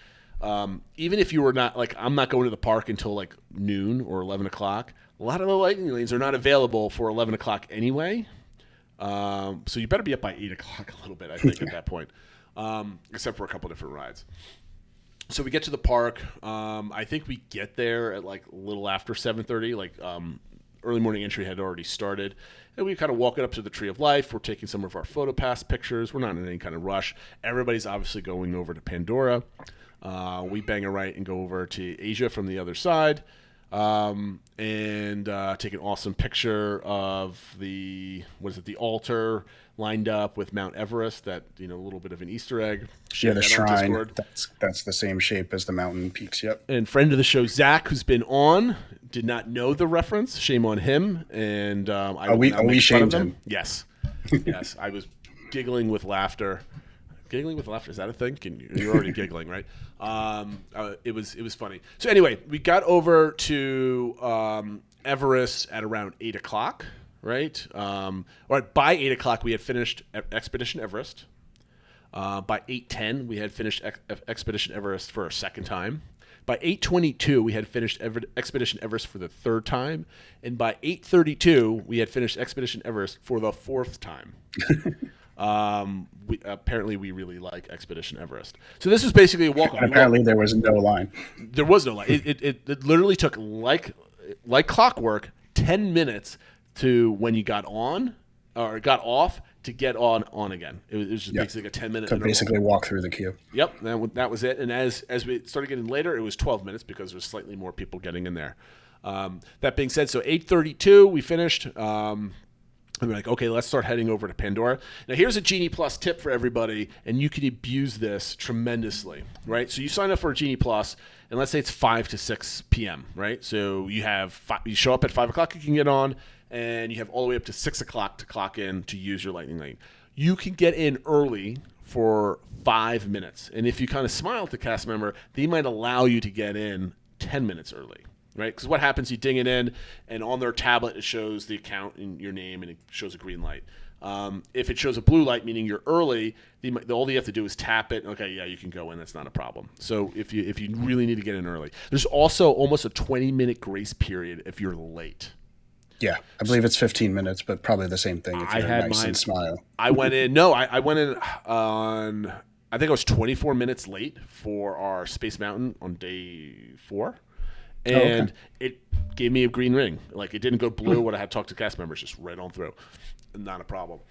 even if you were not, like, I'm not going to the park until like noon or 11 o'clock, a lot of the lightning lanes are not available for 11 o'clock anyway. So you better be up by 8 o'clock a little bit, I think, at that point, except for a couple different rides. So we get to the park. I think we get there at like a little after 7:30, like early morning entry had already started. And we kind of walk it up to the Tree of Life. We're taking some of our PhotoPass pictures. We're not in any kind of rush. Everybody's obviously going over to Pandora. We bang a right and go over to Asia from the other side, and take an awesome picture of the altar lined up with Mount Everest. That a little bit of an Easter egg. Yeah, the shrine. That's the same shape as the mountain peaks. Yep. And friend of the show, Zach, who's been on, did not know the reference. Shame on him. And we shamed him. Yes, yes. I was giggling with laughter. Giggling with laughter, is that a thing? You're already giggling, right? It was funny. So anyway, we got over to Everest at around 8:00, right? Or by 8:00 we had finished Expedition Everest. By 8:10 we had finished Expedition Everest for a second time. By 8:22 we had finished Expedition Everest for the third time, and by 8:32 we had finished Expedition Everest for the fourth time. Apparently we really like Expedition Everest. So this was basically a walk-up. Apparently there was no line. There was no line. It literally took like clockwork 10 minutes to when you got on or got off to get on again. It was just basically a 10-minute interval. Basically walk through the queue. Yep, that was it. And as we started getting later, it was 12 minutes because there was slightly more people getting in there. That being said, so 8:32 we finished. And we're like, okay, let's start heading over to Pandora. Now, here's a Genie Plus tip for everybody, and you can abuse this tremendously, right? So you sign up for a Genie Plus, and let's say it's 5 to 6 p.m., right? So you show up at 5 o'clock, you can get on, and you have all the way up to 6 o'clock to clock in to use your Lightning Lane. You can get in early for 5 minutes, and if you kind of smile at the cast member, they might allow you to get in 10 minutes early. Right, because what happens? You ding it in, and on their tablet it shows the account and your name, and it shows a green light. If it shows a blue light, meaning you're early, all you have to do is tap it. Okay, yeah, you can go in. That's not a problem. So if you really need to get in early, there's also almost a 20-minute grace period if you're late. Yeah, I believe it's 15 minutes, but probably the same thing if you're nice and smile. I went in. No, I went in on. I think I was 24 minutes late for our Space Mountain on day 4. And it gave me a green ring. Like, it didn't go blue when I had talked to cast members, just right on through. Not a problem.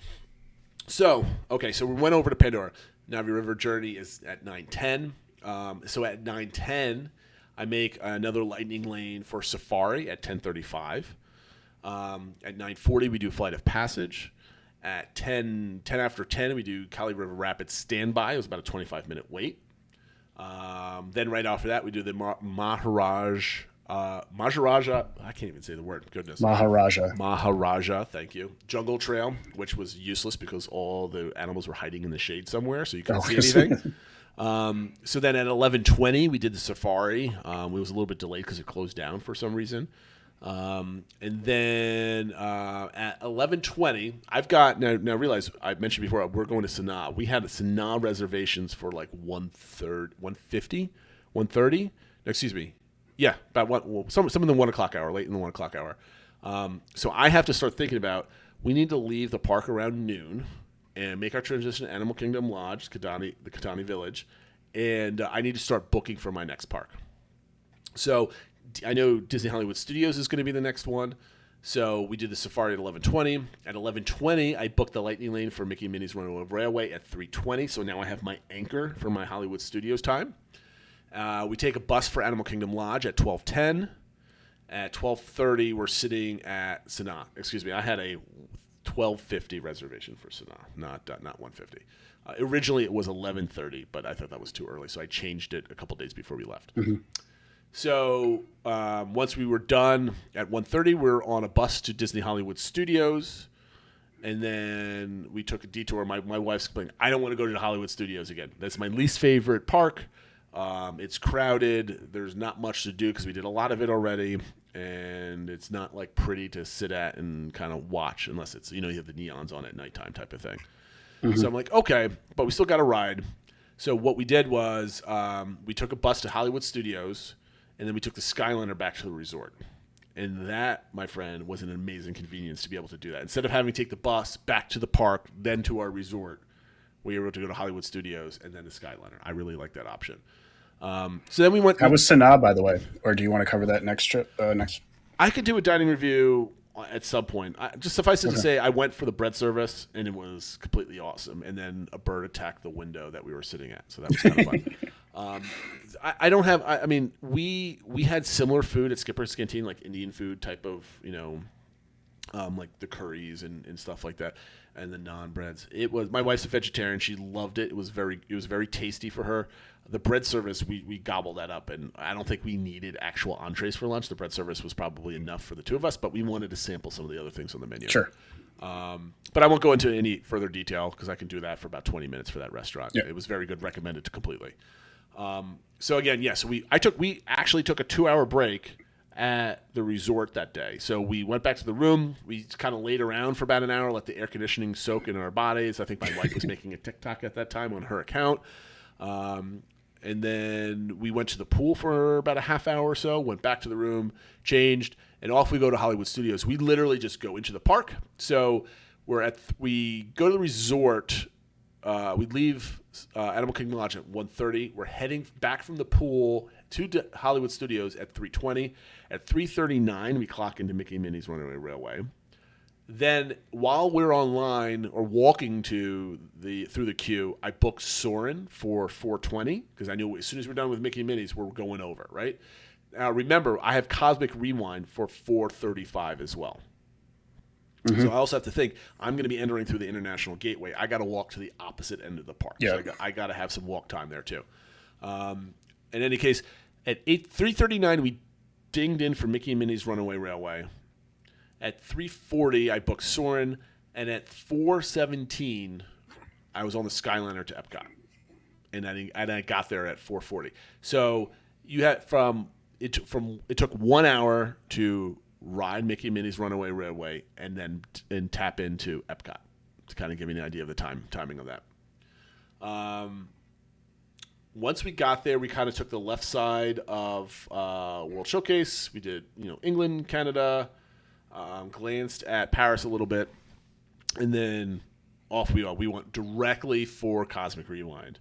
So we went over to Pandora. Navi River Journey is at 9:10. So at 9:10, I make another Lightning Lane for Safari at 10:35. At 9:40, we do Flight of Passage. At 10 after 10, we do Kali River Rapids Standby. It was about a 25-minute wait. Then right after that, we do the Maharaja. I can't even say the word. Goodness. Maharaja. Thank you. Jungle Trail, which was useless because all the animals were hiding in the shade somewhere, so you couldn't see anything. So then at 11:20, we did the Safari. It was a little bit delayed because it closed down for some reason. And then at 11:20, I've got now realize I mentioned before we're going to Sanaa. We had Sanaa reservations for like 1:30. Excuse me. Yeah, about some of the 1 o'clock hour, late in the 1 o'clock hour. So I have to start thinking about we need to leave the park around noon and make our transition to Animal Kingdom Lodge, the Katani Village, and I need to start booking for my next park. So I know Disney Hollywood Studios is going to be the next one. So we did the Safari at 11:20. At 11:20, I booked the Lightning Lane for Mickey and Minnie's Runaway Railway at 3:20. So now I have my anchor for my Hollywood Studios time. We take a bus for Animal Kingdom Lodge at 12:10. At 12:30, we're sitting at Sanaa. Excuse me, I had a 12:50 reservation for Sanaa, not 1:50. Originally, it was 11:30, but I thought that was too early, so I changed it a couple days before we left. Mm-hmm. So once we were done at 1:30, we were on a bus to Disney Hollywood Studios, and then we took a detour. My wife's complaining, I don't want to go to the Hollywood Studios again. That's my least favorite park. It's crowded. There's not much to do because we did a lot of it already, and it's not like pretty to sit at and kind of watch unless it's, you have the neons on at nighttime type of thing. Mm-hmm. So I'm like, okay, but we still got a ride. So what we did was we took a bus to Hollywood Studios, and then we took the Skyliner back to the resort. And that, my friend, was an amazing convenience to be able to do that. Instead of having to take the bus back to the park, then to our resort, we were able to go to Hollywood Studios and then the Skyliner. I really like that option. So then we went. How was Sanaa, by the way? Or do you want to cover that next trip? I could do a dining review at some point. Just suffice it to say, I went for the bread service, and it was completely awesome. And then a bird attacked the window that we were sitting at, so that was kind of fun. I don't have. I mean, we had similar food at Skipper's Canteen, like Indian food type of, like the curries and stuff like that, and the naan breads. It was, my wife's a vegetarian. She loved it. It was very tasty for her. The bread service, we gobbled that up, and I don't think we needed actual entrees for lunch. The bread service was probably enough for the two of us, but we wanted to sample some of the other things on the menu. Sure. But I won't go into any further detail because I can do that for about 20 minutes for that restaurant. Yeah. It was very good, recommended completely. So again, yes, we actually took a 2-hour break at the resort that day. So we went back to the room. We kind of laid around for about an hour, let the air conditioning soak in our bodies. I think my wife was making a TikTok at that time on her account. And then we went to the pool for about a half hour or so, went back to the room, changed, and off we go to Hollywood Studios. We literally just go into the park. So we go to the resort. We leave Animal Kingdom Lodge at 1:30. We're heading back from the pool to Hollywood Studios at 3:20. At 3:39, we clock into Mickey and Minnie's Runaway Railway. Then while we're online or walking through the queue, I booked Soarin' for 4:20 because I knew as soon as we're done with Mickey and Minnie's, we're going over, right? Now remember, I have Cosmic Rewind for 4:35 as well. Mm-hmm. So I also have to think, I'm going to be entering through the International Gateway. I got to walk to the opposite end of the park. Yeah. So I got to have some walk time there too. In any case, at 3:39, we dinged in for Mickey and Minnie's Runaway Railway. At 3:40, I booked Soarin', and at 4:17, I was on the Skyliner to Epcot, and I got there at 4:40. So you had it took 1 hour to ride Mickey and Minnie's Runaway Railway, and then tap into Epcot to kind of give me an idea of the timing of that. Once we got there, we kind of took the left side of World Showcase. We did England, Canada. Glanced at Paris a little bit, and then off we go. We went directly for Cosmic Rewind.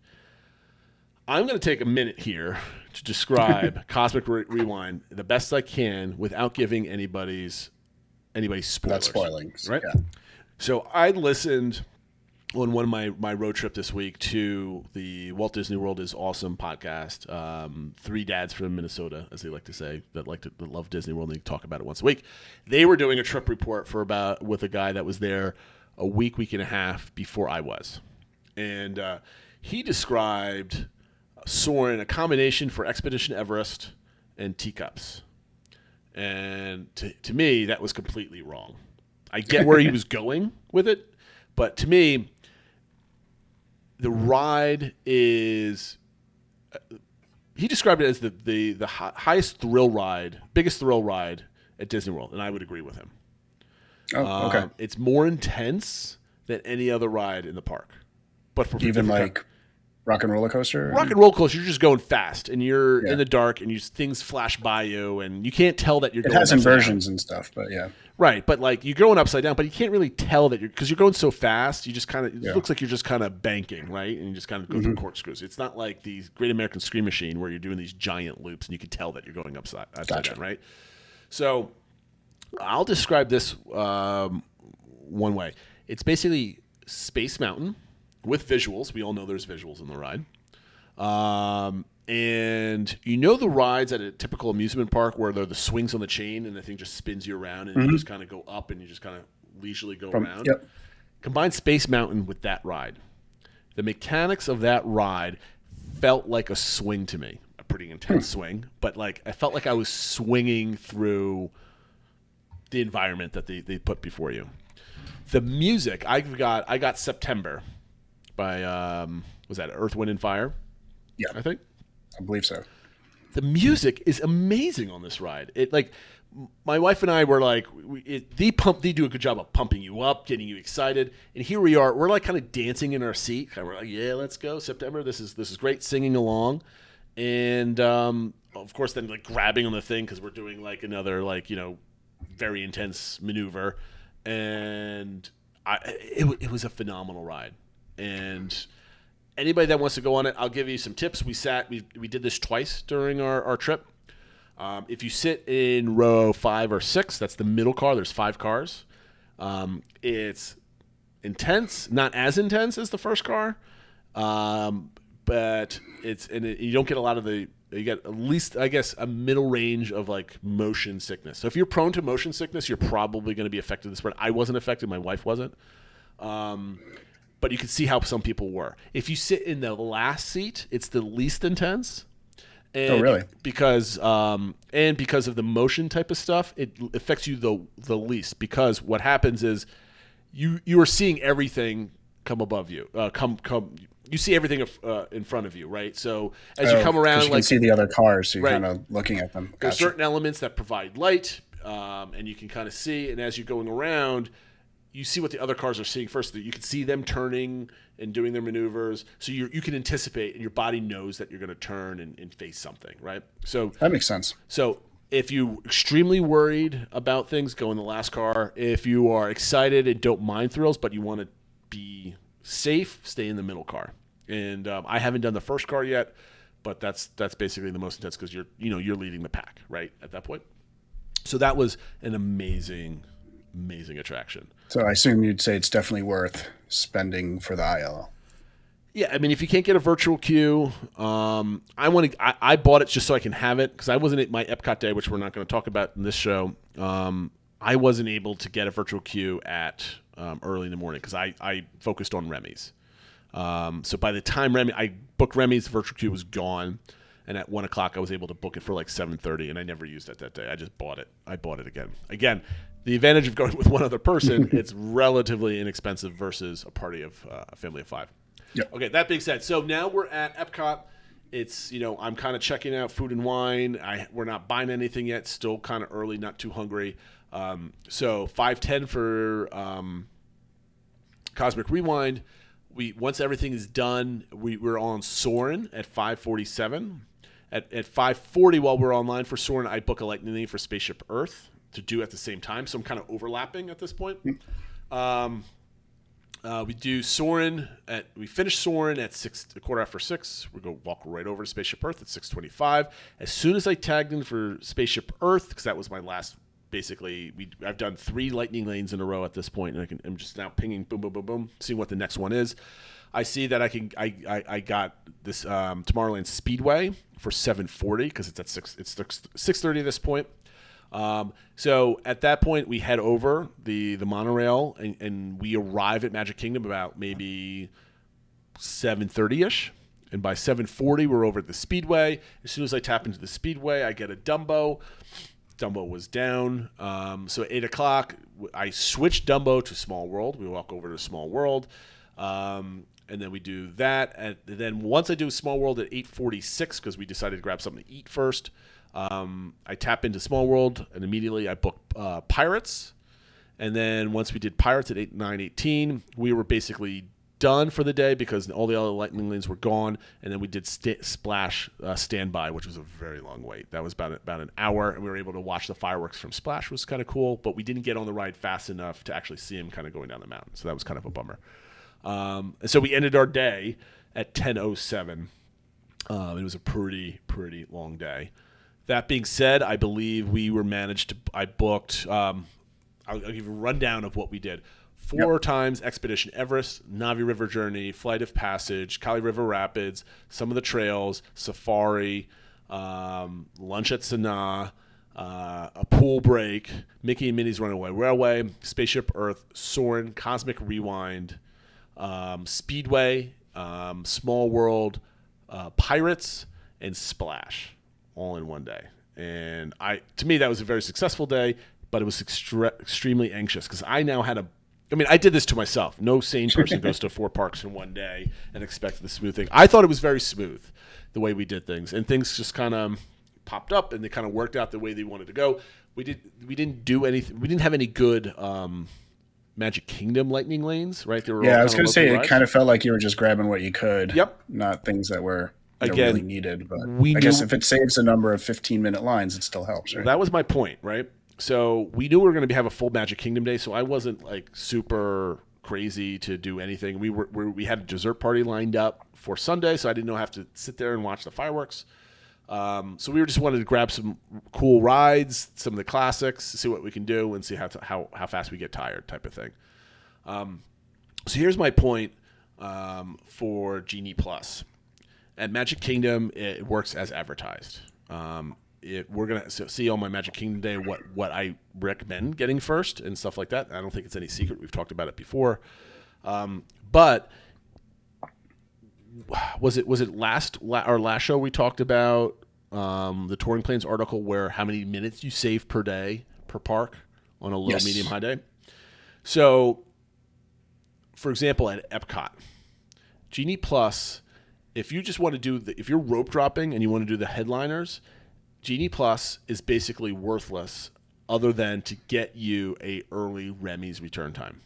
I'm going to take a minute here to describe Cosmic Rewind the best I can without giving anybody's spoilers. Not spoiling, right? Yeah. So I listened on one of my road trip this week to the Walt Disney World is Awesome podcast. Three dads from Minnesota, as they like to say, that love Disney World, and they talk about it once a week. They were doing a trip report with a guy that was there a week and a half before I was. And he described Soarin' a combination for Expedition Everest and teacups. And to me, that was completely wrong. I get where he was going with it, but to me, the ride is he described it as the highest thrill ride, biggest thrill ride at Disney World, and I would agree with him. Oh, okay. It's more intense than any other ride in the park. But for even like Rock and Roller Coaster? Rock and Roller Coaster, you're just going fast, and you're in the dark, and things flash by you, and you can't tell that you're going upside down. It has inversions and stuff, but yeah. Right, but like you're going upside down, but you can't really tell that because you're going so fast. You just kind of it looks like you're just kind of banking, right? And you just kind of go through corkscrews. It's not like the Great American Scream Machine where you're doing these giant loops and you can tell that you're going upside down, right? So I'll describe this one way. It's basically Space Mountain with visuals. We all know there's visuals in the ride. And the rides at a typical amusement park where they're the swings on the chain and the thing just spins you around and you just kind of go up and you just kind of leisurely go around. Yep. Combine Space Mountain with that ride. The mechanics of that ride felt like a swing to me, a pretty intense swing, but like I felt like I was swinging through the environment that they put before you. The music, I got September by was that Earth, Wind and Fire? Yeah, I think. I believe so. The music is amazing on this ride. It like my wife and I were like, they do a good job of pumping you up, getting you excited, and here we are. We're like kind of dancing in our seat. And we're like, yeah, let's go September. This is great, singing along, and of course then like grabbing on the thing because we're doing like another very intense maneuver, and it was a phenomenal ride, and. Anybody that wants to go on it, I'll give you some tips. We did this twice during our trip. If you sit in row 5 or 6, that's the middle car. There's 5 cars. It's intense, not as intense as the first car, but you don't get a lot of you get at least, I guess, a middle range of like motion sickness. So if you're prone to motion sickness, you're probably going to be affected this way. I wasn't affected. My wife wasn't. But you can see how some people were. If you sit in the last seat, it's the least intense. And really? Because of the motion type of stuff, it affects you the least. Because what happens is you are seeing everything come above you. You see everything in front of you, right? So as you come around, you can see the other cars, so you're kind of looking at them. There's certain elements that provide light, and you can kind of see. And as you're going around, you see what the other cars are seeing first. You can see them turning and doing their maneuvers. So you can anticipate, and your body knows that you're going to turn and face something, right? So that makes sense. So if you're extremely worried about things, go in the last car. If you are excited and don't mind thrills, but you want to be safe, stay in the middle car. And I haven't done the first car yet, but that's basically the most intense because you're leading the pack, right, at that point. So that was an amazing attraction. So I assume you'd say it's definitely worth spending for the ILL. Yeah, I mean, if you can't get a virtual queue, I bought it just so I can have it because I wasn't at my Epcot day, which we're not going to talk about in this show. I wasn't able to get a virtual queue at early in the morning because I focused on Remy's. So by the time I booked Remy's, the virtual queue was gone. And at 1 o'clock, I was able to book it for like 7:30, and I never used it that day. I just bought it. I bought it again. Again, the advantage of going with one other person, it's relatively inexpensive versus a party of a family of 5. Yep. Okay, that being said, so now we're at Epcot. It's, I'm kind of checking out food and wine. We're not buying anything yet. Still kind of early, not too hungry. So 5:10 for Cosmic Rewind. Once everything is done, we're on Soarin' at 5:47. At 5:40, while we're online for Soarin', I book a lightning lane for Spaceship Earth to do at the same time. So I'm kind of overlapping at this point. We do Soarin' we finish Soarin' at 6:15. We go walk right over to Spaceship Earth at 6:25. As soon as I tagged in for Spaceship Earth, because that was my last. Basically, I've done 3 lightning lanes in a row at this point, and I'm just now pinging, boom, boom, boom, boom, seeing what the next one is. I see that I got this Tomorrowland Speedway for 7:40 because it's at 6:30 at this point. So at that point, we head over the monorail and we arrive at Magic Kingdom about maybe 7:30ish. And by 7:40, we're over at the Speedway. As soon as I tap into the Speedway, I get a Dumbo. Dumbo was down. So at 8 o'clock, I switched Dumbo to Small World. We walk over to Small World. And then we do that. And then once I do Small World at 8:46, because we decided to grab something to eat first, I tap into Small World, and immediately I book Pirates. And then once we did Pirates at 9:18, we were basically done for the day because all the other lightning lanes were gone. And then we did Splash Standby, which was a very long wait. That was about an hour, and we were able to watch the fireworks from Splash, which was kind of cool. But we didn't get on the ride fast enough to actually see him kind of going down the mountain. So that was kind of a bummer. And so we ended our day at 10:07. It was a pretty long day. That being said, I believe I booked, I'll give you a rundown of what we did. 4 times Expedition Everest, Navi River Journey, Flight of Passage, Kali River Rapids, some of the trails, Safari, lunch at Sanaa, a pool break, Mickey and Minnie's Runaway Railway, Spaceship Earth, Soarin', Cosmic Rewind, Speedway, Small World, Pirates, and Splash, all in one day. And to me, that was a very successful day, but it was extremely anxious because I now had I did this to myself. No sane person goes to 4 parks in one day and expects the smooth thing. I thought it was very smooth, the way we did things. And things just kind of popped up, and they kind of worked out the way they wanted to go. We didn't do anything. We didn't have any good Magic Kingdom lightning lanes, right? I was going to say, it kind of felt like you were just grabbing what you could. Yep. Not things that were Again, really needed. But I guess if it saves a number of 15-minute lines, it still helps, right? That was my point, right? So we knew we were going to have a full Magic Kingdom day, so I wasn't like super crazy to do anything. We had a dessert party lined up for Sunday, so I didn't have to sit there and watch the fireworks. So we just wanted to grab some cool rides, some of the classics, see what we can do, and see how fast we get tired, type of thing. So here's my point for Genie Plus. At Magic Kingdom, it works as advertised. We're gonna see on my Magic Kingdom day what I recommend getting first and stuff like that. I don't think it's any secret. We've talked about it before. But was it our last show we talked about the Touring Planes article where how many minutes you save per day per park on a low, medium, high day? So, for example, at Epcot, Genie Plus, if you just want to do if you're rope dropping and you want to do the headliners, Genie Plus is basically worthless other than to get you a early Remy's return time,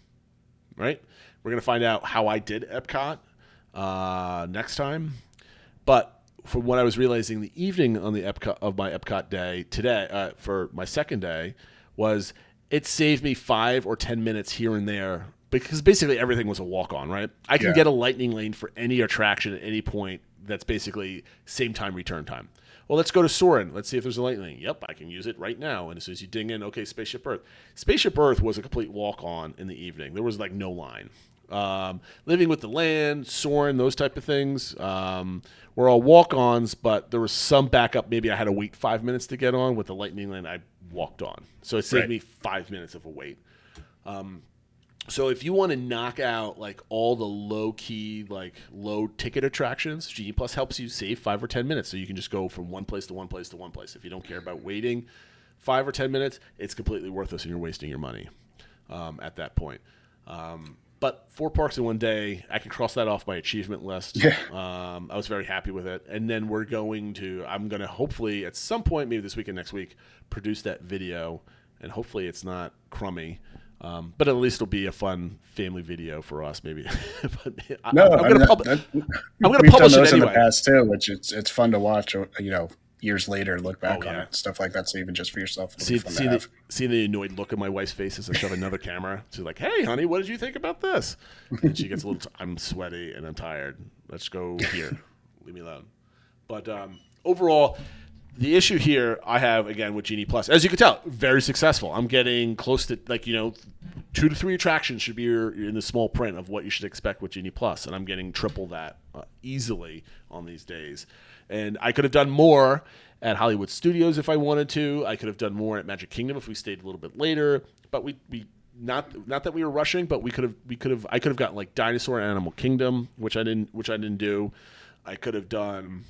right? We're going to find out how I did Epcot next time. But from what I was realizing the evening on the Epcot of my Epcot day today, for my second day, was it saved me 5 or 10 minutes here and there because basically everything was a walk-on, right? I can get a lightning lane for any attraction at any point that's basically same time, return time. Well, let's go to Soarin'. Let's see if there's a lightning lane. Yep, I can use it right now. And as soon as you ding in, okay, Spaceship Earth. Spaceship Earth was a complete walk-on in the evening. There was like no line. Living with the Land, Soarin', those type of things were all walk-ons, but there was some backup. Maybe I had to wait 5 minutes to get on. With the lightning lane, I walked on. So it saved me 5 minutes of a wait. So if you want to knock out like all the low-key, like low-ticket attractions, Genie Plus helps you save 5 or 10 minutes. So you can just go from one place to one place to one place. If you don't care about waiting 5 or 10 minutes, it's completely worthless and you're wasting your money at that point. But 4 parks in one day, I can cross that off my achievement list. Yeah. I was very happy with it. And then I'm going to hopefully at some point, maybe this week and next week, produce that video. And hopefully it's not crummy. But at least it'll be a fun family video for us, maybe. I'm going to publish it anyway. In the past too, which it's fun to watch. Years later, look back on it, stuff like that. So even just for yourself, see the annoyed look in my wife's face as I shove another camera. She's like, "Hey, honey, what did you think about this?" And she gets a little. I'm sweaty and I'm tired. Let's go here. Leave me alone. But overall. The issue here I have, again, with Genie Plus, as you can tell, very successful. I'm getting close to, 2 to 3 attractions should be in the small print of what you should expect with Genie Plus, and I'm getting triple that easily on these days. And I could have done more at Hollywood Studios if I wanted to. I could have done more at Magic Kingdom if we stayed a little bit later. But we not that we were rushing, but I could have gotten like Dinosaur and Animal Kingdom, which I didn't do. I could have done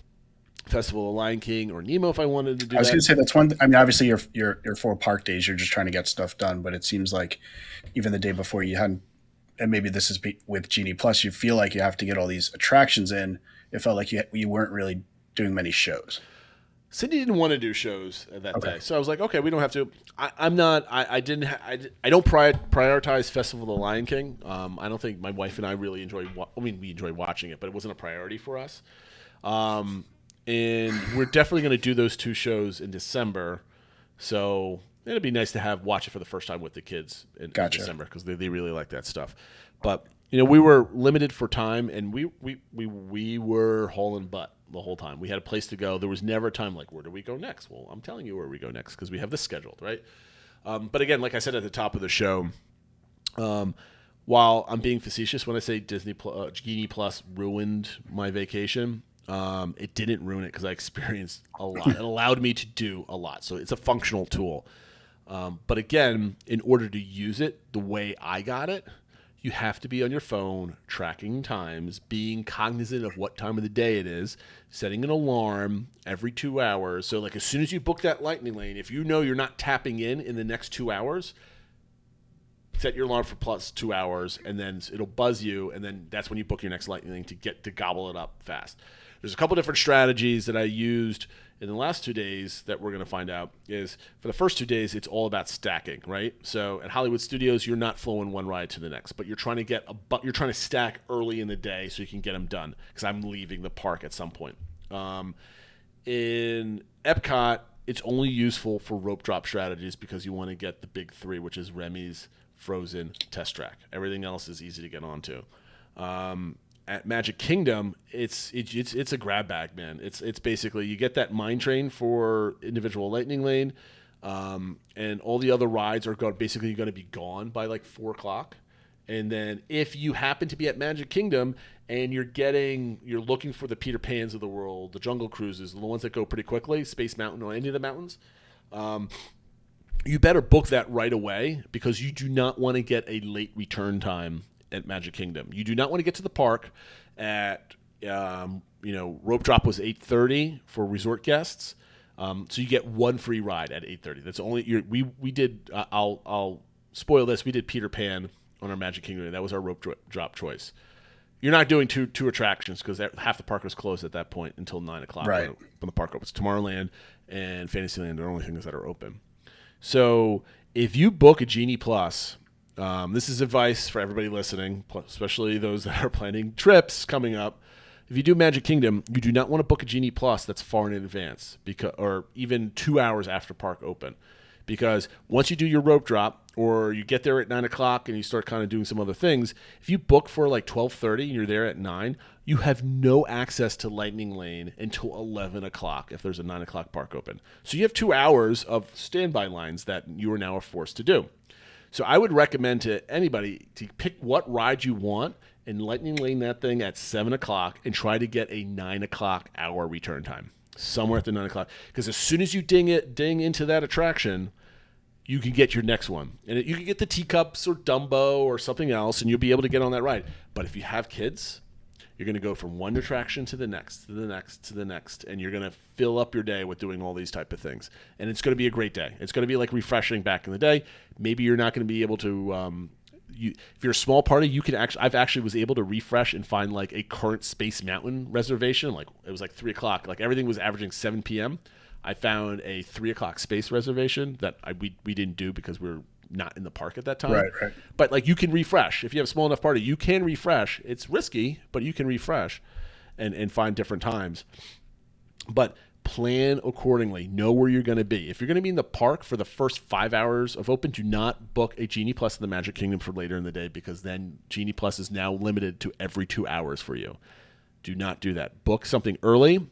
Festival of Lion King or Nemo if I wanted to do that. I was going to say that's one. I mean, obviously your 4 park days, you're just trying to get stuff done, but it seems like even the day before you hadn't, and maybe this is with Genie Plus, you feel like you have to get all these attractions in. It felt like you weren't really doing many shows. Cindy didn't want to do shows that day, so I was like, okay, we don't have to. I don't prioritize Festival of the Lion King. I don't think my wife and I really enjoy. We enjoy watching it, but it wasn't a priority for us. And we're definitely going to do those 2 shows in December. So it'd be nice to watch it for the first time with the kids in December because they really like that stuff. But we were limited for time, and we were hauling butt the whole time. We had a place to go. There was never a time like, where do we go next? Well, I'm telling you where we go next because we have this scheduled, right? But again, like I said at the top of the show, while I'm being facetious when I say Genie Plus ruined my vacation. It didn't ruin it because I experienced a lot. It allowed me to do a lot. So it's a functional tool. But again, in order to use it the way I got it, you have to be on your phone, tracking times, being cognizant of what time of the day it is, setting an alarm every 2 hours. So like as soon as you book that lightning lane, if you know you're not tapping in the next 2 hours, set your alarm for plus 2 hours, and then it'll buzz you, and then that's when you book your next lightning lane to gobble it up fast. There's a couple different strategies that I used in the last 2 days that we're going to find out is for the first 2 days, it's all about stacking, right? So at Hollywood Studios, you're not flowing one ride to the next, but you're trying to stack early in the day so you can get them done because I'm leaving the park at some point. In Epcot, it's only useful for rope drop strategies because you want to get the big 3, which is Remy's, Frozen, Test Track. Everything else is easy to get onto. At Magic Kingdom, it's a grab bag, man. It's basically you get that mine train for individual Lightning Lane, and all the other rides are basically going to be gone by like 4:00. And then if you happen to be at Magic Kingdom and you're looking for the Peter Pans of the world, the Jungle Cruises, the ones that go pretty quickly, Space Mountain or any of the mountains, you better book that right away because you do not want to get a late return time at Magic Kingdom. You do not want to get to the park at, rope drop was 8:30 for resort guests. So you get one free ride at 8:30. That's only we did. I'll spoil this. We did Peter Pan on our Magic Kingdom. That was our rope drop choice. You're not doing two attractions because half the park was closed at that point until 9:00. Right. When the park opens. Tomorrowland and Fantasyland are the only things that are open. So if you book a Genie Plus, this is advice for everybody listening, especially those that are planning trips coming up. If you do Magic Kingdom, you do not want to book a Genie Plus that's far in advance, or even 2 hours after park open. Because once you do your rope drop or you get there at 9:00 and you start kind of doing some other things, if you book for like 12:30 and you're there at 9, you have no access to Lightning Lane until 11:00 if there's a 9:00 park open. So you have 2 hours of standby lines that you are now forced to do. So I would recommend to anybody to pick what ride you want and Lightning Lane that thing at 7:00 and try to get a 9:00 hour return time somewhere at the 9:00. Because as soon as you ding into that attraction, you can get your next one. And you can get the teacups or Dumbo or something else, and you'll be able to get on that ride. But if you have kids, you're going to go from one attraction to the next, to the next, to the next, and you're going to fill up your day with doing all these type of things. And it's going to be a great day. It's going to be like refreshing back in the day. Maybe you're not going to be able to if you're a small party, you can I've actually was able to refresh and find like a current Space Mountain reservation. Like it was like 3:00. Like everything was averaging 7 p.m. I found a 3:00 space reservation that we didn't do because we were not in the park at that time. Right. But like you can refresh. If you have a small enough party, you can refresh. It's risky, but you can refresh and find different times. But plan accordingly. Know where you're going to be. If you're going to be in the park for the first 5 hours of open, do not book a Genie Plus in the Magic Kingdom for later in the day because then Genie Plus is now limited to every 2 hours for you. Do not do that. Book something early,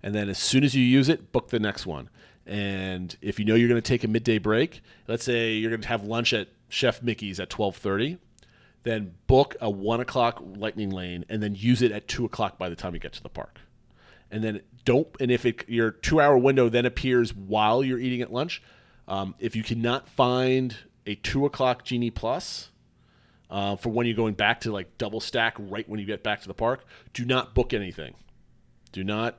and then as soon as you use it, book the next one. And if you know you're going to take a midday break, let's say you're going to have lunch at Chef Mickey's at 12:30, then book a 1:00 Lightning Lane and then use it at 2:00 by the time you get to the park. And then if your 2 hour window then appears while you're eating at lunch, if you cannot find a 2:00 Genie Plus for when you're going back to like double stack right when you get back to the park, do not book anything. Do not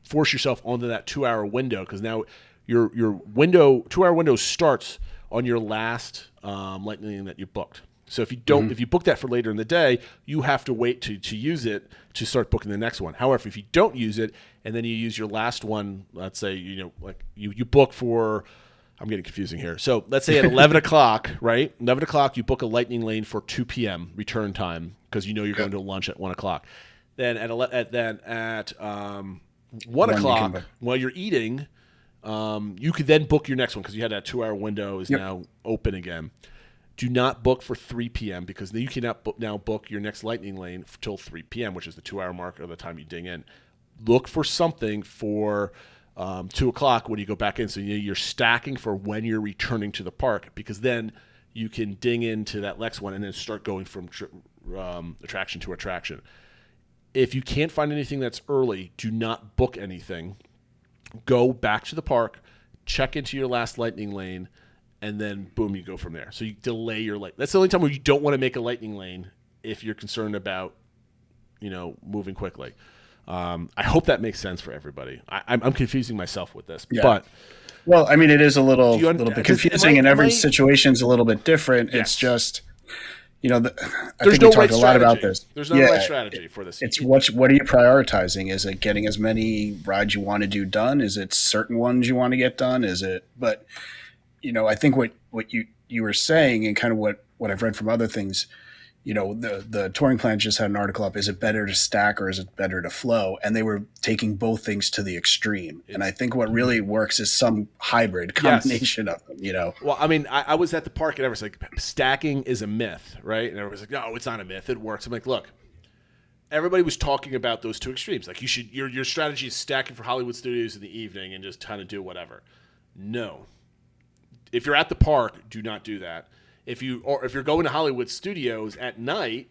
force yourself onto that 2 hour window because now your 2 hour window starts on your last Lightning Lane that you booked. So if you book that for later in the day, you have to wait to use it to start booking the next one. However, if you don't use it and then you use your last one, let's say you book for, I'm getting confusing here. So let's say at 11:00, right? 11:00, you book a Lightning Lane for 2 p.m. return time because you know you're going to lunch at 1:00. Then at 1:00, while you're eating, you could then book your next one because you had that 2 hour window is now open again. Do not book for 3 p.m. because you cannot now book your next Lightning Lane till 3 p.m., which is the 2 hour mark of the time you ding in. Look for something for 2:00 when you go back in. So you're stacking for when you're returning to the park because then you can ding into that next one and then start going from attraction to attraction. If you can't find anything that's early, do not book anything. Go back to the park, check into your last Lightning Lane, and then boom, you go from there. So you delay your light. That's the only time where you don't want to make a Lightning Lane if you're concerned about, moving quickly. I hope that makes sense for everybody. I'm confusing myself with this, but well, I mean, it is a little bit confusing, and every situation's a little bit different. Yes. It's just, I think we talked a lot about this. There's no right strategy for this. It's what are you prioritizing? Is it getting as many rides you want to do done? Is it certain ones you want to get done? But I think what you were saying and kind of what I've read from other things, the touring plan just had an article up. Is it better to stack or is it better to flow? And they were taking both things to the extreme. And I think what really works is some hybrid combination of them, Well, I mean, I was at the park and everyone's like, stacking is a myth, right? And everyone's like, no, it's not a myth. It works. I'm like, look, everybody was talking about those two extremes. Like your strategy is stacking for Hollywood Studios in the evening and just kind of do whatever. No. If you're at the park, do not do that. If you're going to Hollywood Studios at night,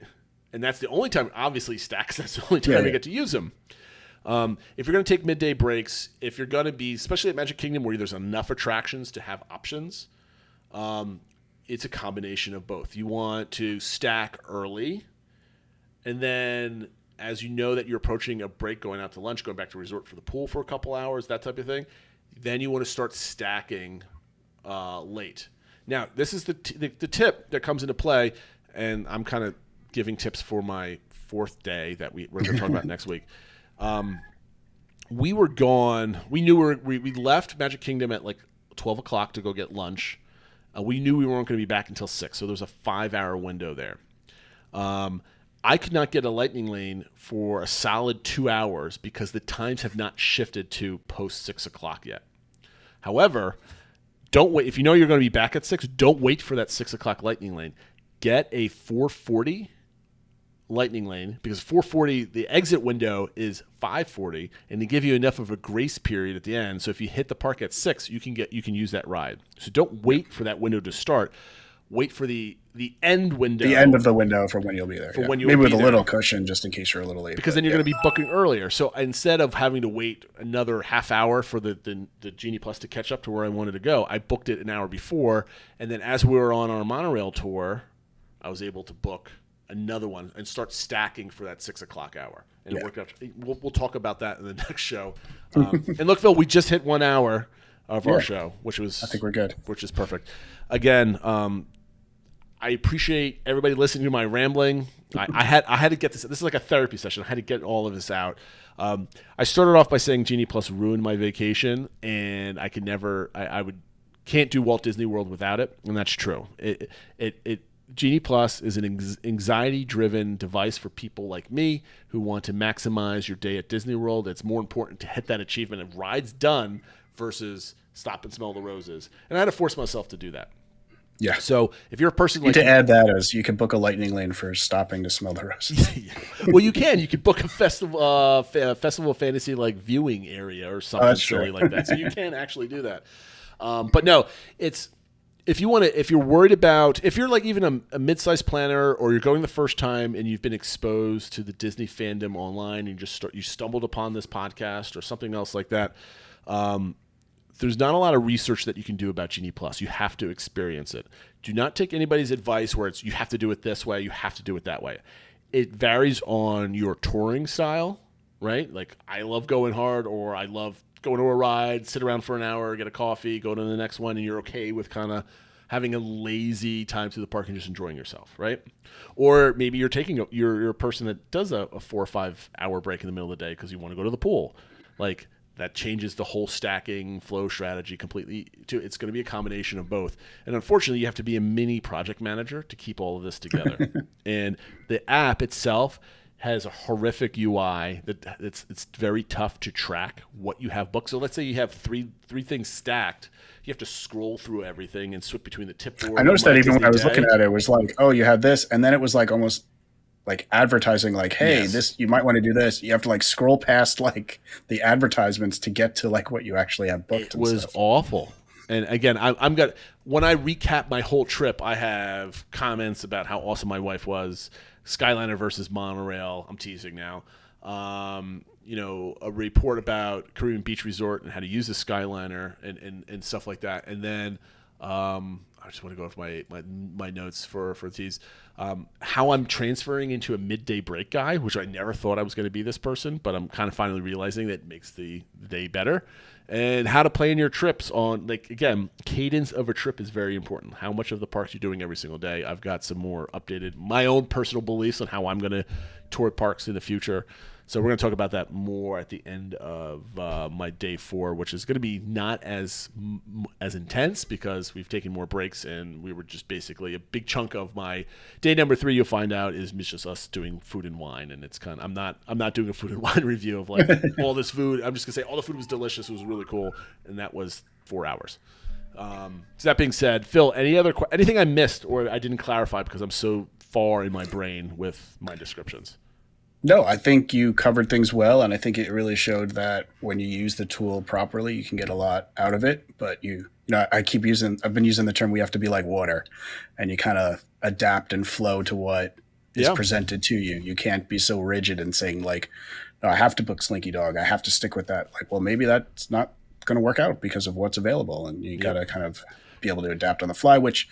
and that's the only time, obviously stacks, that's the only time you get to use them. If you're going to take midday breaks, if you're going to be, especially at Magic Kingdom where there's enough attractions to have options, it's a combination of both. You want to stack early, and then as you know that you're approaching a break, going out to lunch, going back to resort for the pool for a couple hours, that type of thing, then you want to start stacking late. Now, this is the tip that comes into play, and I'm kind of giving tips for my fourth day that we're going to talk about next week. We were gone. We knew we left Magic Kingdom at like 12 o'clock to go get lunch. We knew we weren't going to be back until 6, so there was a 5-hour window there. I could not get a lightning lane for a solid 2 hours because the times have not shifted to post 6 o'clock yet. However, don't wait. If you know you're going to be back at 6, don't wait for that 6 o'clock lightning lane. Get a 4:40 lightning lane, because 4:40, the exit window is 5:40, and they give you enough of a grace period at the end. So if you hit the park at 6, you can use that ride. So don't wait for that window to start. Wait for the end window. The end of the window for when you'll be there. When you'll Maybe be with a there. little cushion just in case you're a little late. Because then you're going to be booking earlier. So instead of having to wait another half hour for the Genie Plus to catch up to where I wanted to go, I booked it an hour before. And then as we were on our monorail tour, I was able to book another one and start stacking for that 6 o'clock hour. And it worked out. We'll talk about that in the next show. And look, Phil, we just hit 1 hour of our show, which was, I think we're good. Which is perfect. Again, I appreciate everybody listening to my rambling. I had to get this. This is like a therapy session. I had to get all of this out. I started off by saying Genie Plus ruined my vacation, and I could never. Can't do Walt Disney World without it, and that's true. Genie Plus is an anxiety-driven device for people like me who want to maximize your day at Disney World. It's more important to hit that achievement of rides done versus stop and smell the roses. And I had to force myself to do that. Yeah. So if you're a person like to add that as you can book a lightning lane for stopping to smell the roses. Well, you can. You could book a festival of fantasy like viewing area or something silly like that. So you can actually do that. But no, it's if you're worried about, if you're like even a mid-sized planner, or you're going the first time and you've been exposed to the Disney fandom online and you stumbled upon this podcast or something else like that. There's not a lot of research that you can do about Genie Plus. You have to experience it. Do not take anybody's advice where it's you have to do it this way, you have to do it that way. It varies on your touring style, right? Like I love going hard, or I love going to a ride, sit around for an hour, get a coffee, go to the next one, and you're okay with kind of having a lazy time through the park and just enjoying yourself, right? Or maybe you're a person that does a 4 or 5 hour break in the middle of the day because you want to go to the pool. Like that changes the whole stacking flow strategy completely. It's going to be a combination of both. And unfortunately, you have to be a mini project manager to keep all of this together. And the app itself has a horrific UI that it's very tough to track what you have booked. So let's say you have three things stacked. You have to scroll through everything and switch between the tip board. I noticed that even when I was looking at it, it was like, oh, you have this. And then it was like almost like advertising, like, hey, this, you might want to do this. You have to like scroll past like the advertisements to get to like what you actually have booked. It was awful. And again, when I recap my whole trip, I have comments about how awesome my wife was. Skyliner versus monorail. I'm teasing now. A report about Caribbean Beach Resort and how to use the Skyliner and stuff like that. And then I just want to go with my notes for these. How I'm transferring into a midday break guy, which I never thought I was going to be this person, but I'm kind of finally realizing that it makes the day better. And how to plan your trips on, like, again, cadence of a trip is very important. How much of the parks you're doing every single day. I've got some more updated, my own personal beliefs on how I'm going to tour parks in the future. So we're going to talk about that more at the end of my day 4, which is going to be not as intense because we've taken more breaks, and we were just basically a big chunk of my day number 3. You'll find out is just us doing food and wine, and it's kind of I'm not doing a food and wine review of like all this food. I'm just gonna say all the food was delicious. It was really cool, and that was 4 hours. So that being said, Phil, anything I missed or I didn't clarify because I'm so far in my brain with my descriptions? No, I think you covered things well, and I think it really showed that when you use the tool properly, you can get a lot out of it. But I've been using the term, we have to be like water, and you kind of adapt and flow to what is presented to you. You can't be so rigid and saying like, no, I have to book Slinky Dog. I have to stick with that. Like, well, maybe that's not going to work out because of what's available, and you got to kind of be able to adapt on the fly, which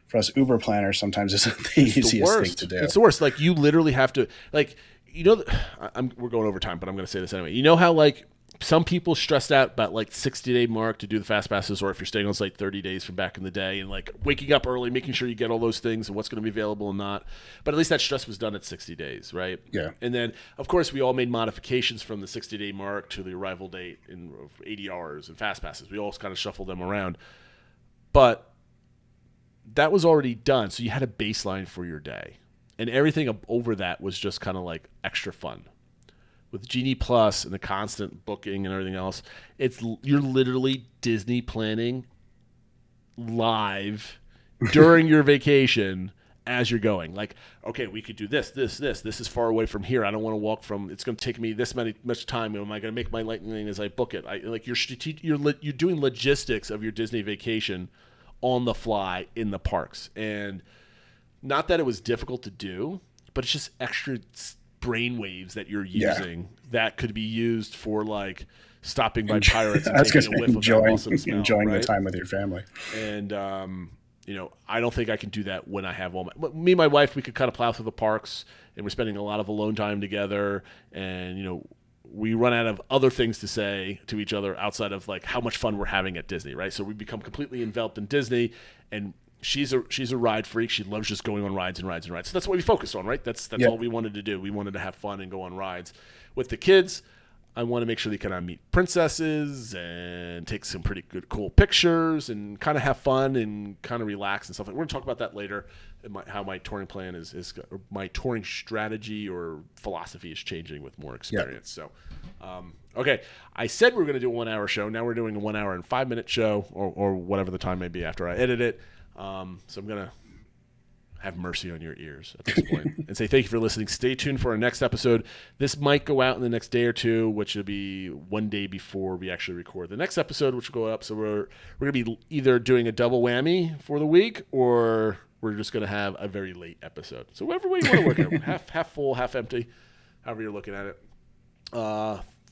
for us Uber planners sometimes isn't the easiest thing to do. It's the worst. Like, you literally have to, like, we're going over time, but I'm going to say this anyway. You know how, like, some people stressed out about, like, 60-day mark to do the fast passes, or if you're staying on site 30 days from back in the day, and, like, waking up early, making sure you get all those things and what's going to be available and not. But at least that stress was done at 60 days, right? Yeah. And then, of course, we all made modifications from the 60-day mark to the arrival date in ADRs and fast passes. We all kind of shuffled them around. But that was already done, so you had a baseline for your day. And everything over that was just kind of like extra fun. With Genie Plus and the constant booking and everything else, you're literally Disney planning live during your vacation as you're going. Like, okay, we could do this. This is far away from here. I don't want to walk from. It's going to take me this much time. Am I going to make my lightning as I book it? You're doing logistics of your Disney vacation on the fly in the parks. And not that it was difficult to do, but it's just extra brain waves that you're using that could be used for, like, stopping by pirates and taking a whiff of that awesome smell, enjoying right? the time with your family. And I don't think I can do that when I have me and my wife. We could kind of plow through the parks, and we're spending a lot of alone time together, and we run out of other things to say to each other outside of, like, how much fun we're having at Disney, right? So we become completely enveloped in Disney, and she's a ride freak. She loves just going on rides and rides and rides. So that's what we focused on, right? That's all we wanted to do. We wanted to have fun and go on rides. With the kids, I want to make sure they kind of meet princesses and take some pretty good, cool pictures and kind of have fun and kind of relax and stuff. We're going to talk about that later, how my touring plan is my touring strategy or philosophy is changing with more experience. So, okay, I said we were going to do a 1-hour show. Now we're doing a 1 hour and 5 minute show or whatever the time may be after I edit it. So I'm going to have mercy on your ears at this point and say thank you for listening. Stay tuned for our next episode. This might go out in the next day or two, which will be one day before we actually record the next episode, which will go up. So we're going to be either doing a double whammy for the week, or we're just going to have a very late episode. So whatever way you want to work it, half full, half empty, however you're looking at it.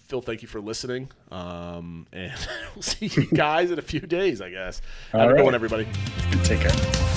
Phil, thank you for listening. And we'll see you guys in a few days, I guess. Have a good one, everybody. Take care.